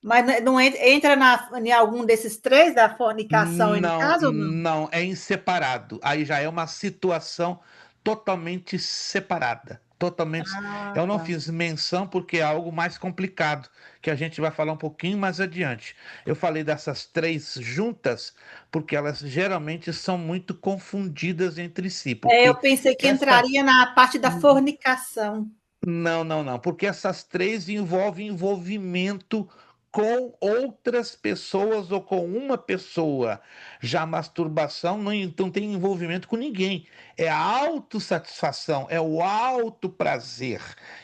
Mas não entra em algum desses três da fornicação aí no Não, caso ou não? não, é em separado. Aí já é uma situação totalmente separada. Totalmente. Ah, Eu não tá. fiz menção porque é algo mais complicado, que a gente vai falar um pouquinho mais adiante. Eu falei dessas três juntas porque elas geralmente são muito confundidas entre si. Eu Porque pensei que essa. entraria na parte da fornicação. Não, não, não, porque essas três envolvem envolvimento com outras pessoas ou com uma pessoa. Já a masturbação não tem envolvimento com ninguém. É a autossatisfação, é o autoprazer,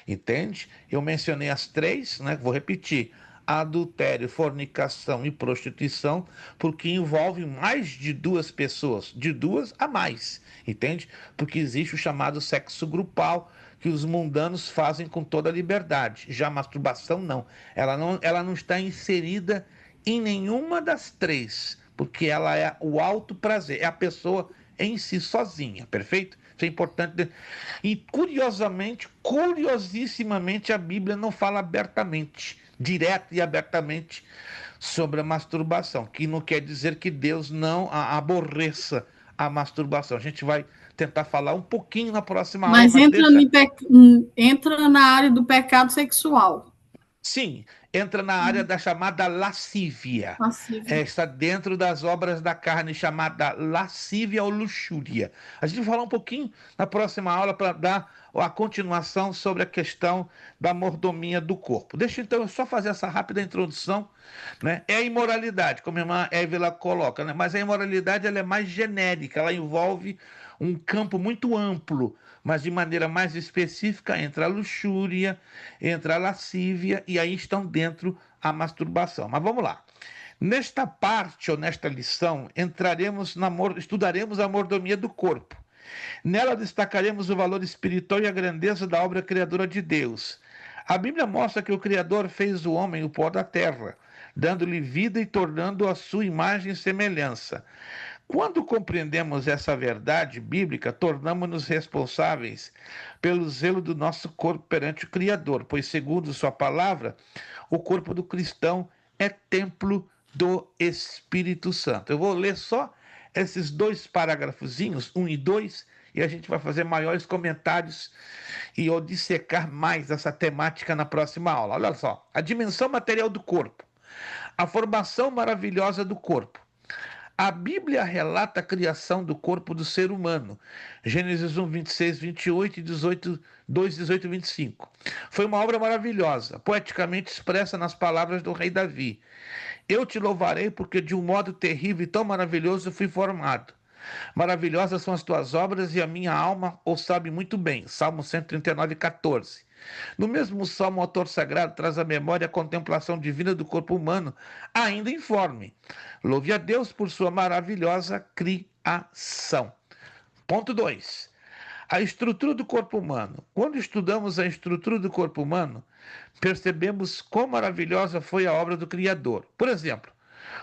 entende? Eu mencionei as três, né? Vou repetir. Adultério, fornicação e prostituição, porque envolve mais de duas pessoas, de duas a mais, entende? Porque existe o chamado sexo grupal, que os mundanos fazem com toda a liberdade. Já a masturbação, não. Ela não está inserida em nenhuma das três, porque ela é o alto prazer, é a pessoa em si sozinha, perfeito? Isso é importante. E curiosissimamente, a Bíblia não fala abertamente, direto e abertamente, sobre a masturbação, que não quer dizer que Deus não aborreça a masturbação. A gente vai tentar falar um pouquinho na próxima aula, Mas mas entra na área do pecado sexual. sim, entra na área da chamada lascívia. Lascívia. Está dentro das obras da carne, chamada lascívia ou luxúria. A gente vai falar um pouquinho na próxima aula para dar a continuação sobre a questão da mordomia do corpo. Deixa então eu só fazer essa rápida introdução, né? É a imoralidade, como a irmã Évila coloca, né? Mas a imoralidade ela é mais genérica, ela envolve um campo muito amplo, mas de maneira mais específica entra a luxúria, entra a lascívia e aí estão dentro a masturbação. Mas vamos lá. Nesta parte ou nesta lição, estudaremos a mordomia do corpo. Nela destacaremos o valor espiritual e a grandeza da obra criadora de Deus. A Bíblia mostra que o Criador fez o homem o pó da terra, dando-lhe vida e tornando-o a sua imagem e semelhança. Quando compreendemos essa verdade bíblica, tornamos-nos responsáveis pelo zelo do nosso corpo perante o Criador, pois, segundo sua palavra, o corpo do cristão é templo do Espírito Santo. Eu vou ler só esses 2 parágrafozinhos, 1 e 2, e a gente vai fazer maiores comentários e eu dissecar mais essa temática na próxima aula. Olha só, a dimensão material do corpo, a formação maravilhosa do corpo. A Bíblia relata a criação do corpo do ser humano. Gênesis 1, 26, 28 e 2, 18 e 25. Foi uma obra maravilhosa, poeticamente expressa nas palavras do rei Davi. Eu te louvarei porque de um modo terrível e tão maravilhoso fui formado. Maravilhosas são as tuas obras e a minha alma o sabe muito bem. Salmo 139, 14. No mesmo salmo, o autor sagrado traz à memória a contemplação divina do corpo humano, ainda informe. Louve a Deus por sua maravilhosa criação. Ponto 2. A estrutura do corpo humano. Quando estudamos a estrutura do corpo humano, percebemos quão maravilhosa foi a obra do Criador. Por exemplo,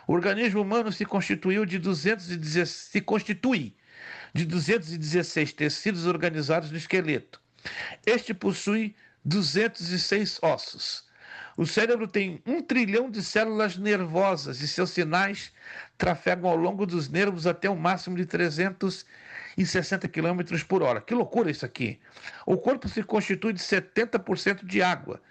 o organismo humano se constitui de 216 tecidos organizados no esqueleto. Este possui 206 ossos. O cérebro tem 1 trilhão de células nervosas e seus sinais trafegam ao longo dos nervos até um máximo de 360 km por hora. Que loucura isso aqui! O corpo se constitui de 70% de água.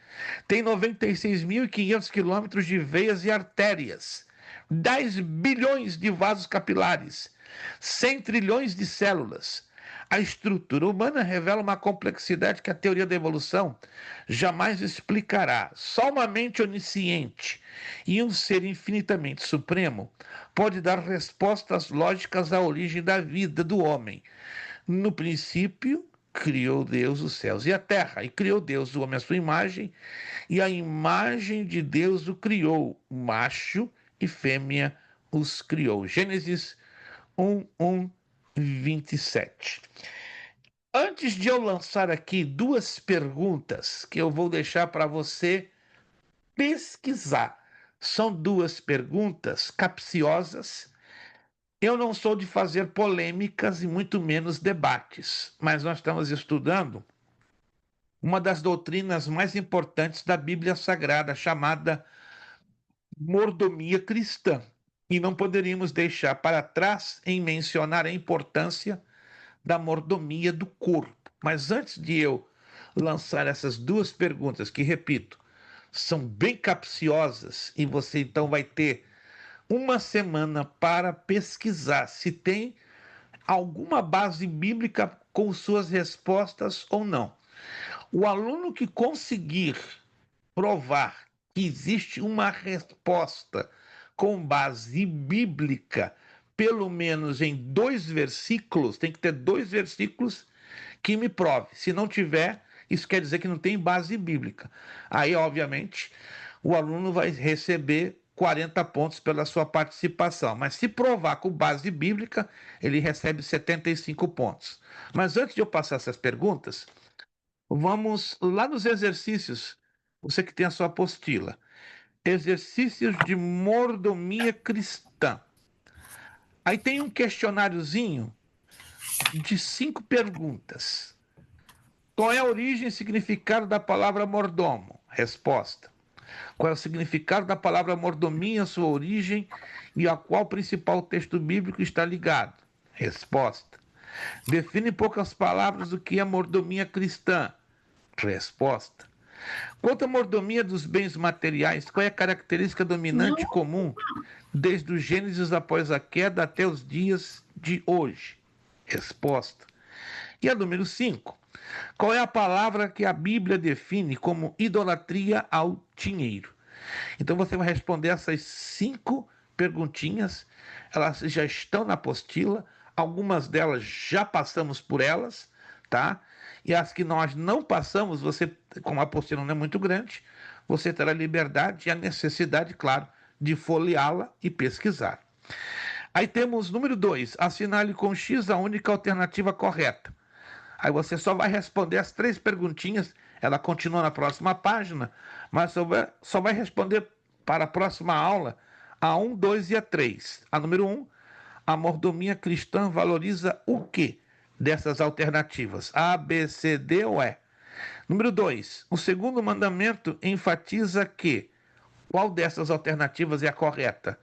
Tem 96.500 quilômetros de veias e artérias. 10 bilhões de vasos capilares. 100 trilhões de células. A estrutura humana revela uma complexidade que a teoria da evolução jamais explicará. Só uma mente onisciente e um ser infinitamente supremo pode dar respostas lógicas à origem da vida do homem. No princípio, criou Deus os céus e a terra, e criou Deus o homem à sua imagem, e a imagem de Deus o criou, macho e fêmea os criou. Gênesis 1, 27. Antes de eu lançar aqui 2 perguntas que eu vou deixar para você pesquisar, são 2 perguntas capciosas. Eu não sou de fazer polêmicas e muito menos debates, mas nós estamos estudando uma das doutrinas mais importantes da Bíblia Sagrada, chamada mordomia cristã. E não poderíamos deixar para trás em mencionar a importância da mordomia do corpo. Mas antes de eu lançar essas 2 perguntas, que, repito, são bem capciosas, e você então vai ter uma semana para pesquisar se tem alguma base bíblica com suas respostas ou não. O aluno que conseguir provar que existe uma resposta com base bíblica, pelo menos em 2 versículos, tem que ter 2 versículos que me prove. Se não tiver, isso quer dizer que não tem base bíblica. Aí, obviamente, o aluno vai receber 40 pontos pela sua participação. Mas se provar com base bíblica, ele recebe 75 pontos. Mas antes de eu passar essas perguntas, vamos lá nos exercícios. Você que tem a sua apostila. Exercícios de mordomia cristã. Aí tem um questionáriozinho de 5 perguntas. Qual é a origem e significado da palavra mordomo? Resposta. Qual é o significado da palavra mordomia, sua origem e a qual principal texto bíblico está ligado? Resposta. Define em poucas palavras o que é mordomia cristã. Resposta. Quanto à mordomia dos bens materiais, qual é a característica dominante e comum desde o Gênesis após a queda até os dias de hoje? Resposta. E a número 5. Qual é a palavra que a Bíblia define como idolatria ao dinheiro? Então você vai responder essas 5 perguntinhas. Elas já estão na apostila. Algumas delas já passamos por elas, tá? E as que nós não passamos, você, como a apostila não é muito grande, você terá a liberdade e a necessidade, claro, de folheá-la e pesquisar. Aí temos número 2, assinale com X a única alternativa correta. Aí você só vai responder as 3 perguntinhas, ela continua na próxima página, mas só vai responder para a próxima aula a 1, 2 e a 3. A número 1, A mordomia cristã valoriza o quê dessas alternativas? A, B, C, D ou E? Número 2. O segundo mandamento enfatiza que qual dessas alternativas é a correta?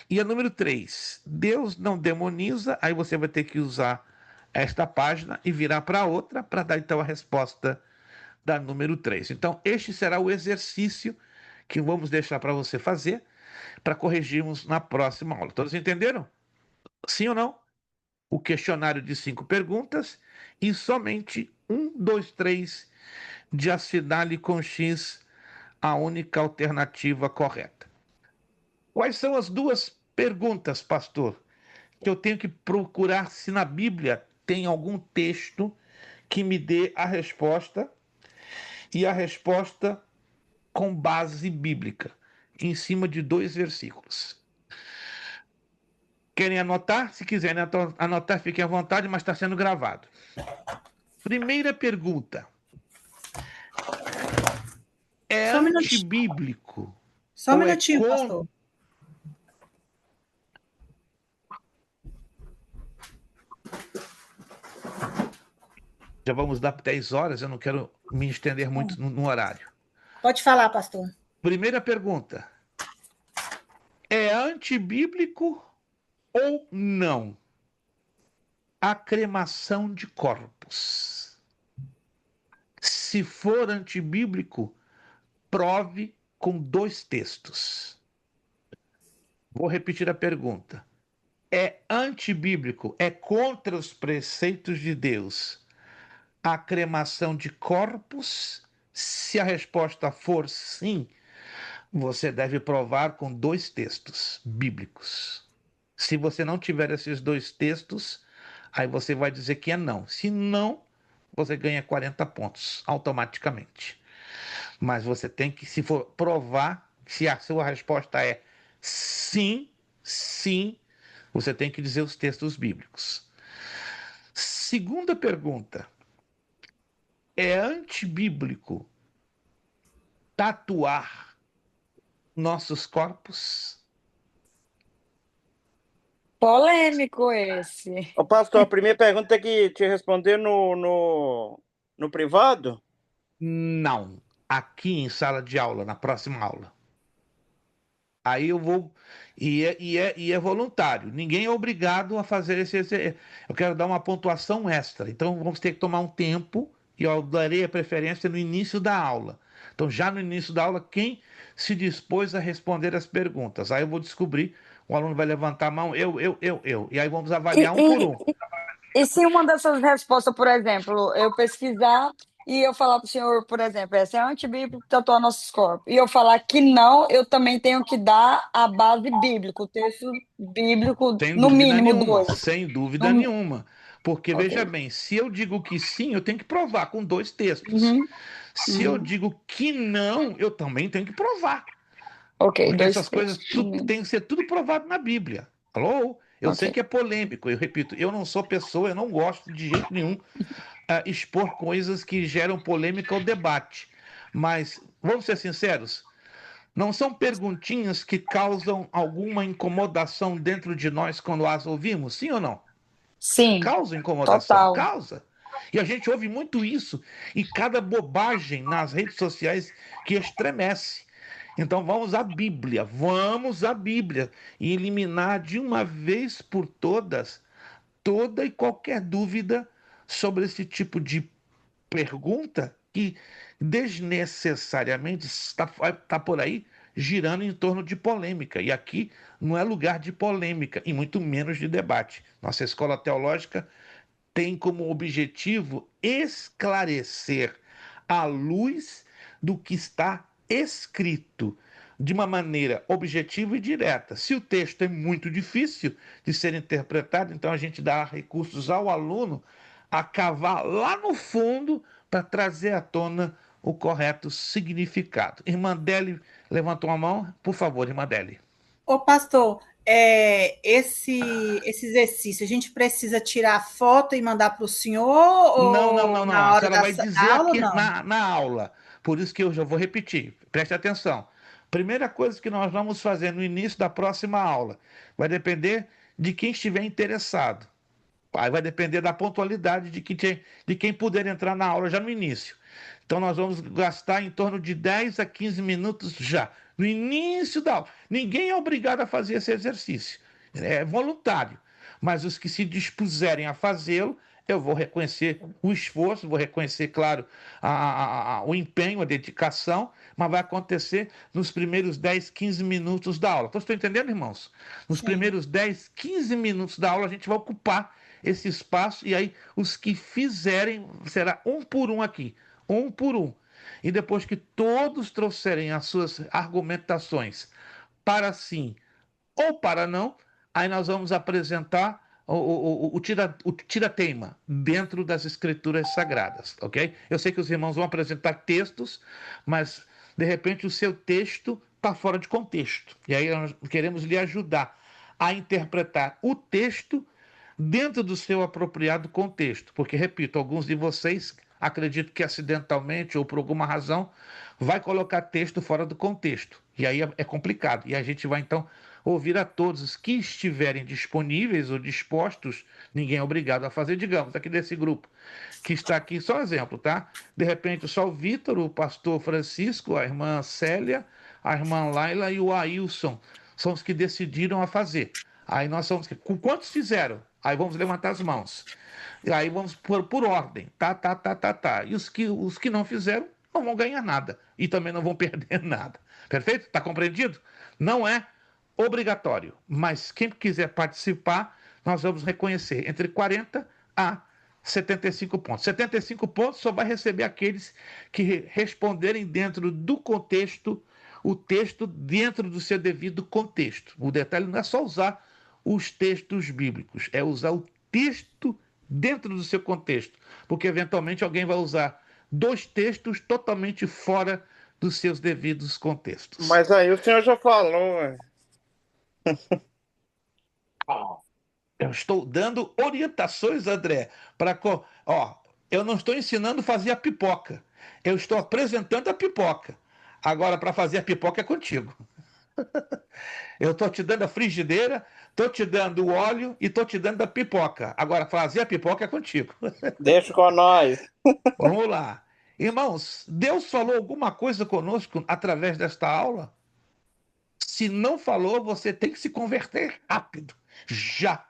E a número 3. Deus não demoniza, aí você vai ter que usar esta página e virar para outra para dar então a resposta da número 3. Então, este será o exercício que vamos deixar para você fazer para corrigirmos na próxima aula. Todos entenderam? Sim ou não? O questionário de 5 perguntas e somente 1, 2, 3 de assinale com X a única alternativa correta. Quais são as duas perguntas, pastor, que eu tenho que procurar se na Bíblia tem algum texto que me dê a resposta e a resposta com base bíblica, em cima de 2 versículos. Querem anotar? Se quiserem anotar, fiquem à vontade, mas está sendo gravado. Primeira pergunta. É Só um minutinho. antibíblico? Só um ou é minutinho, pastor. Já vamos dar 10 horas, eu não quero me estender muito no horário. Pode falar, pastor. Primeira pergunta. É antibíblico ou não a cremação de corpos? Se for antibíblico, prove com 2 textos. Vou repetir a pergunta. É antibíblico, é contra os preceitos de Deus a cremação de corpos? Se a resposta for sim, você deve provar com 2 textos bíblicos. Se você não tiver esses 2 textos, aí você vai dizer que é não. Se não, você ganha 40 pontos automaticamente. Mas você tem que, se for provar, se a sua resposta é sim, sim, você tem que dizer os textos bíblicos. Segunda pergunta. É antibíblico tatuar nossos corpos? Polêmico esse. Ô, pastor, a primeira pergunta tem que te responder no privado? Não. Aqui em sala de aula, na próxima aula. Aí eu vou. E é voluntário. Ninguém é obrigado a fazer esse. Eu quero dar uma pontuação extra. Então vamos ter que tomar um tempo e eu darei a preferência no início da aula. Então, já no início da aula, quem se dispôs a responder as perguntas? Aí eu vou descobrir. O aluno vai levantar a mão, eu. E aí vamos avaliar um por um. E se uma dessas respostas, por exemplo, eu pesquisar e eu falar para o senhor, por exemplo, essa é antibíblico tatuar nossos corpos, e eu falar que não, eu também tenho que dar a base bíblica, o texto bíblico, Sem no dúvida mínimo nenhuma, 2. sem dúvida nenhuma. Porque, Ok. veja bem, se eu digo que sim, eu tenho que provar com 2 textos. Se eu digo que não, eu também tenho que provar. Ok, Porque 2 essas coisas textos. tem que ser tudo provado na Bíblia. Alô? Eu sei Ok. que é polêmico, eu repito, eu não sou pessoa, eu não gosto de jeito nenhum expor coisas que geram polêmica ou debate. Mas, vamos ser sinceros, não são perguntinhas que causam alguma incomodação dentro de nós quando as ouvimos? Sim ou não? Sim, Causa incomodação? total. Causa. E a gente ouve muito isso. E cada bobagem nas redes sociais que estremece. Então vamos à Bíblia. Vamos à Bíblia. E eliminar de uma vez por todas toda e qualquer dúvida sobre esse tipo de pergunta que desnecessariamente está por aí girando em torno de polêmica. E aqui não é lugar de polêmica, e muito menos de debate. Nossa escola teológica tem como objetivo esclarecer à luz do que está escrito de uma maneira objetiva e direta. Se o texto é muito difícil de ser interpretado, então a gente dá recursos ao aluno a cavar lá no fundo para trazer à tona o correto significado. Irmã Deli levantou a mão. Por favor, irmã Deli. Ô, pastor, esse exercício, a gente precisa tirar foto e mandar para o senhor ou Não. na A hora senhora vai da dizer aula, aqui não? na aula. Por isso que eu já vou repetir. Preste atenção. Primeira coisa que nós vamos fazer no início da próxima aula vai depender de quem estiver interessado. Aí vai depender da pontualidade de quem puder entrar na aula já no início. Então, nós vamos gastar em torno de 10 a 15 minutos já, no início da aula. Ninguém é obrigado a fazer esse exercício, é voluntário. Mas os que se dispuserem a fazê-lo, eu vou reconhecer o esforço, vou reconhecer, claro, o empenho, a dedicação, mas vai acontecer nos primeiros 10, 15 minutos da aula. Então, estão entendendo, irmãos? Nos primeiros 10, 15 minutos da aula, a gente vai ocupar esse espaço, e aí os que fizerem, será um por um aqui, um por um. E depois que todos trouxerem as suas argumentações para sim ou para não, aí nós vamos apresentar o tira-teima dentro das escrituras sagradas, ok? Eu sei que os irmãos vão apresentar textos, mas de repente o seu texto está fora de contexto. E aí nós queremos lhe ajudar a interpretar o texto dentro do seu apropriado contexto. Porque, repito, alguns de vocês, acredito que acidentalmente ou por alguma razão, vai colocar texto fora do contexto. E aí é complicado. E a gente vai, então, ouvir a todos os que estiverem disponíveis ou dispostos, ninguém é obrigado a fazer, digamos, aqui desse grupo, que está aqui, só um exemplo, tá? De repente, só o Vitor, o pastor Francisco, a irmã Célia, a irmã Laila e o Ailson são os que decidiram a fazer. Aí nós somos... Quantos fizeram? Aí vamos levantar as mãos. E aí vamos por ordem. Tá. E os que não fizeram não vão ganhar nada. E também não vão perder nada. Perfeito? Está compreendido? Não é obrigatório. Mas quem quiser participar, nós vamos reconhecer entre 40 a 75 pontos. 75 pontos só vai receber aqueles que responderem dentro do contexto, o texto dentro do seu devido contexto. O detalhe não é só usar os textos bíblicos, é usar o texto dentro do seu contexto, porque eventualmente alguém vai usar dois textos totalmente fora dos seus devidos contextos. Mas aí o senhor já falou. Eu estou dando orientações, André, para... eu não estou ensinando a fazer a pipoca, eu estou apresentando a pipoca. Agora, para fazer a pipoca é contigo. Eu estou te dando a frigideira, estou te dando o óleo e estou te dando a pipoca. Agora, fazer a pipoca é contigo. Deixa com nós. Vamos lá. Irmãos, Deus falou alguma coisa conosco através desta aula? Se não falou, você tem que se converter rápido. Já.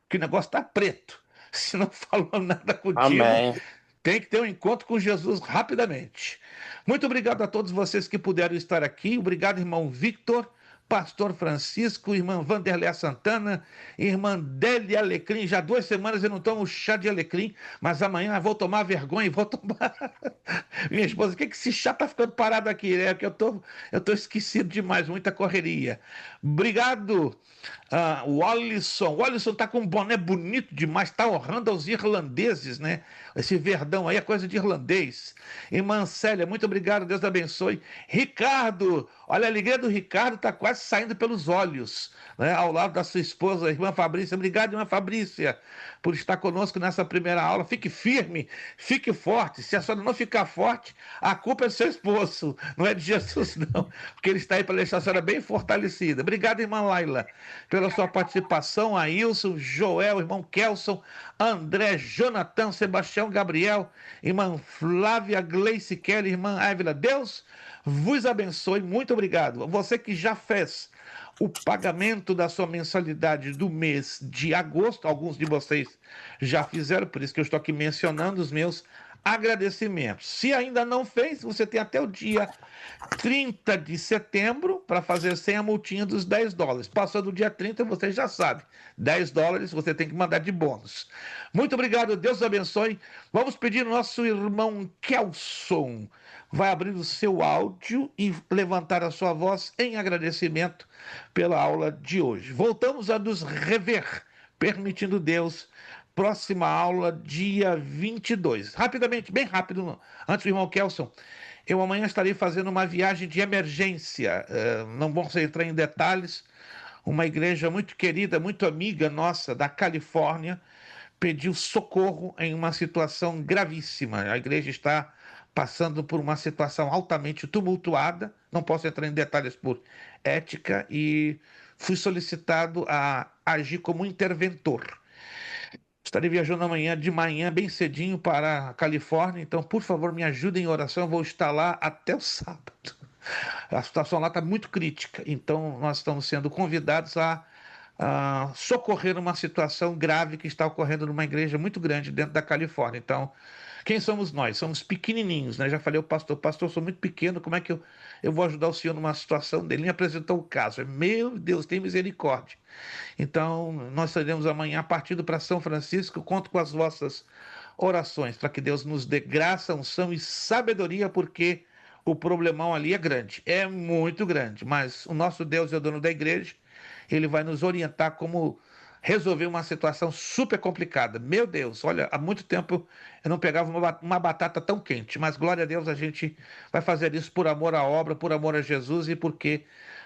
Que o negócio está preto. Se não falou nada contigo, Amém. Tem que ter um encontro com Jesus rapidamente. Muito obrigado a todos vocês que puderam estar aqui. Obrigado, irmão Victor, pastor Francisco, irmã Vanderléa Santana, irmã Délia Alecrim. Já 2 semanas eu não tomo chá de alecrim, mas amanhã eu vou tomar vergonha e vou tomar. Minha esposa, o que esse chá tá ficando parado aqui? É que eu tô esquecido demais, muita correria. Obrigado, o Alisson tá com um boné bonito demais, tá honrando aos irlandeses, né? Esse verdão aí é coisa de irlandês. Irmã Célia, muito obrigado, Deus abençoe. Ricardo, olha, a alegria do Ricardo tá quase saindo pelos olhos, né? Ao lado da sua esposa, a irmã Fabrícia. Obrigado, irmã Fabrícia, por estar conosco nessa primeira aula. Fique firme, fique forte. Se a senhora não ficar forte, a culpa é do seu esposo, não é de Jesus, não, porque ele está aí para deixar a senhora bem fortalecida. Obrigado, irmã Laila, pela sua participação. Ailson, Joel, irmão Kelson, André, Jonathan, Sebastião, Gabriel, irmã Flávia, Gleice, Kelly, irmã Ávila. Deus vos abençoe, muito obrigado. Você que já fez o pagamento da sua mensalidade do mês de agosto, alguns de vocês já fizeram, por isso que eu estou aqui mencionando os meus agradecimentos. Se ainda não fez, você tem até o dia 30 de setembro para fazer sem a multinha dos $10. Passou do dia 30, você já sabe, $10 você tem que mandar de bônus. Muito obrigado, Deus abençoe. Vamos pedir ao nosso irmão Kelson, vai abrir o seu áudio e levantar a sua voz em agradecimento pela aula de hoje. Voltamos a nos rever, permitindo Deus. Próxima aula, dia 22. Rapidamente, bem rápido, antes do irmão Kelson. Eu amanhã estarei fazendo uma viagem de emergência. Não vamos entrar em detalhes. Uma igreja muito querida, muito amiga nossa, da Califórnia, pediu socorro em uma situação gravíssima. A igreja está passando por uma situação altamente tumultuada. Não posso entrar em detalhes por ética e fui solicitado a agir como interventor. Estarei viajando amanhã de manhã, bem cedinho, para a Califórnia, então, por favor, me ajudem em oração, eu vou estar lá até o sábado. A situação lá está muito crítica, então nós estamos sendo convidados a socorrer uma situação grave que está ocorrendo numa igreja muito grande dentro da Califórnia. Então, quem somos nós? Somos pequenininhos, né? Já falei ao pastor, eu sou muito pequeno, como é que eu vou ajudar o senhor numa situação dele? Ele me apresentou o caso. Meu Deus, tem misericórdia. Então, nós estaremos amanhã partindo para São Francisco, conto com as vossas orações, para que Deus nos dê graça, unção e sabedoria, porque o problemão ali é grande, é muito grande, mas o nosso Deus é o dono da igreja, ele vai nos orientar como resolver uma situação super complicada. Meu Deus, olha, há muito tempo eu não pegava uma batata tão quente, mas glória a Deus a gente vai fazer isso por amor à obra, por amor a Jesus e porque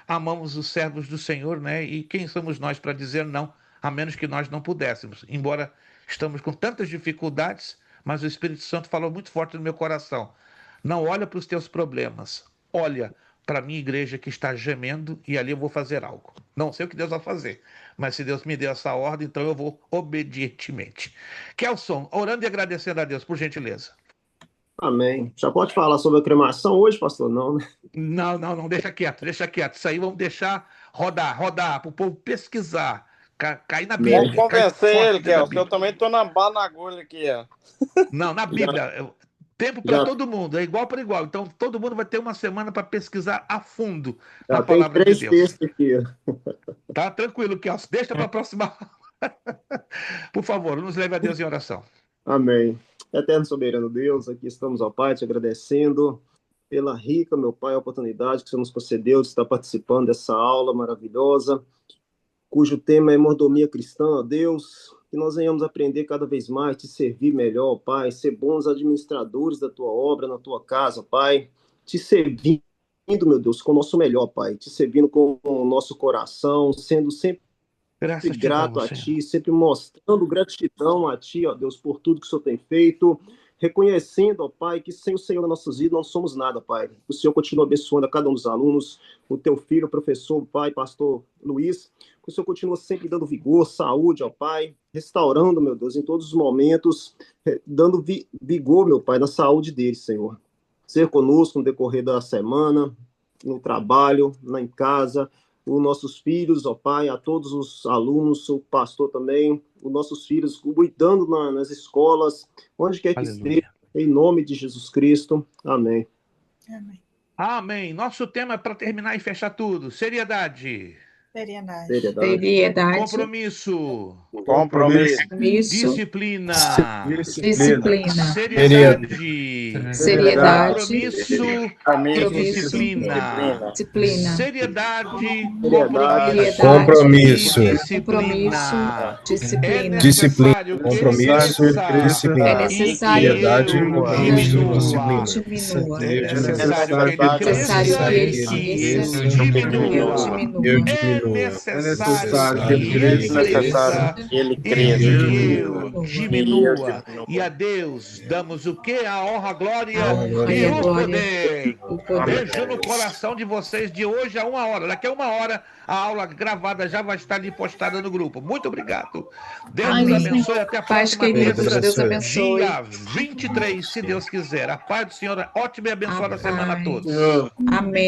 amamos os servos do Senhor, né? E quem somos nós para dizer não, a menos que nós não pudéssemos. Embora estamos com tantas dificuldades, mas o Espírito Santo falou muito forte no meu coração. Não olha para os teus problemas, olha para a minha igreja que está gemendo e ali eu vou fazer algo. Não sei o que Deus vai fazer, mas se Deus me deu essa ordem, então eu vou obedientemente. Kelson, orando e agradecendo a Deus, por gentileza. Amém. Já pode falar sobre a cremação hoje, pastor? Não, né? Não, deixa quieto. Isso aí vamos deixar rodar, para o povo pesquisar, cair na Bíblia. Vamos convencer ele, Kelson, eu também estou na bala na agulha aqui, ó. Não, na Bíblia... Tempo para todo mundo, é igual para igual. Então, todo mundo vai ter uma semana para pesquisar a fundo a palavra de Deus. Aqui. Tá tranquilo, Kelson. Deixa para a próxima. Por favor, nos leve a Deus em oração. Amém. Eterno soberano Deus, aqui estamos, ó Pai, te agradecendo pela rica, meu Pai, oportunidade que o Senhor nos concedeu de estar participando dessa aula maravilhosa, cujo tema é mordomia cristã, ó Deus. Que nós venhamos aprender cada vez mais, te servir melhor, Pai, ser bons administradores da tua obra, na tua casa, Pai, te servindo, meu Deus, com o nosso melhor, Pai, te servindo com o nosso coração, sendo sempre grato a Ti, sempre mostrando gratidão a Ti, ó Deus, por tudo que o Senhor tem feito, reconhecendo, ó Pai, que sem o Senhor nas nossas vidas não somos nada, Pai. O Senhor continua abençoando a cada um dos alunos, o Teu filho, o professor, Pai, pastor Luiz, que o Senhor continua sempre dando vigor, saúde, ó Pai, restaurando, meu Deus, em todos os momentos, dando vigor, meu Pai, na saúde deles, Senhor. Ser conosco no decorrer da semana, no trabalho, em casa, os nossos filhos, ó Pai, a todos os alunos, o pastor também, os nossos filhos, cuidando nas escolas, onde quer que esteja, em nome de Jesus Cristo. Amém. Amém. Amém. Nosso tema é para terminar e fechar tudo. Seriedade. Compromisso. Disciplina. Seriedade. Compromisso. Disciplina. Seriedade. Compromisso. Disciplina. Compromisso. Disciplina. É necessário que ele diminua. É necessário que ele diminua. E a Deus damos o que? A honra, a glória e o poder. Beijo no coração de vocês de hoje a 1 hora. Daqui a 1 hora a aula gravada já vai estar ali postada no grupo. Muito obrigado. Deus nos abençoe. Até a próxima terça, dia 23, se Deus quiser. A paz do Senhor, ótima e abençoada semana a todos. Amém.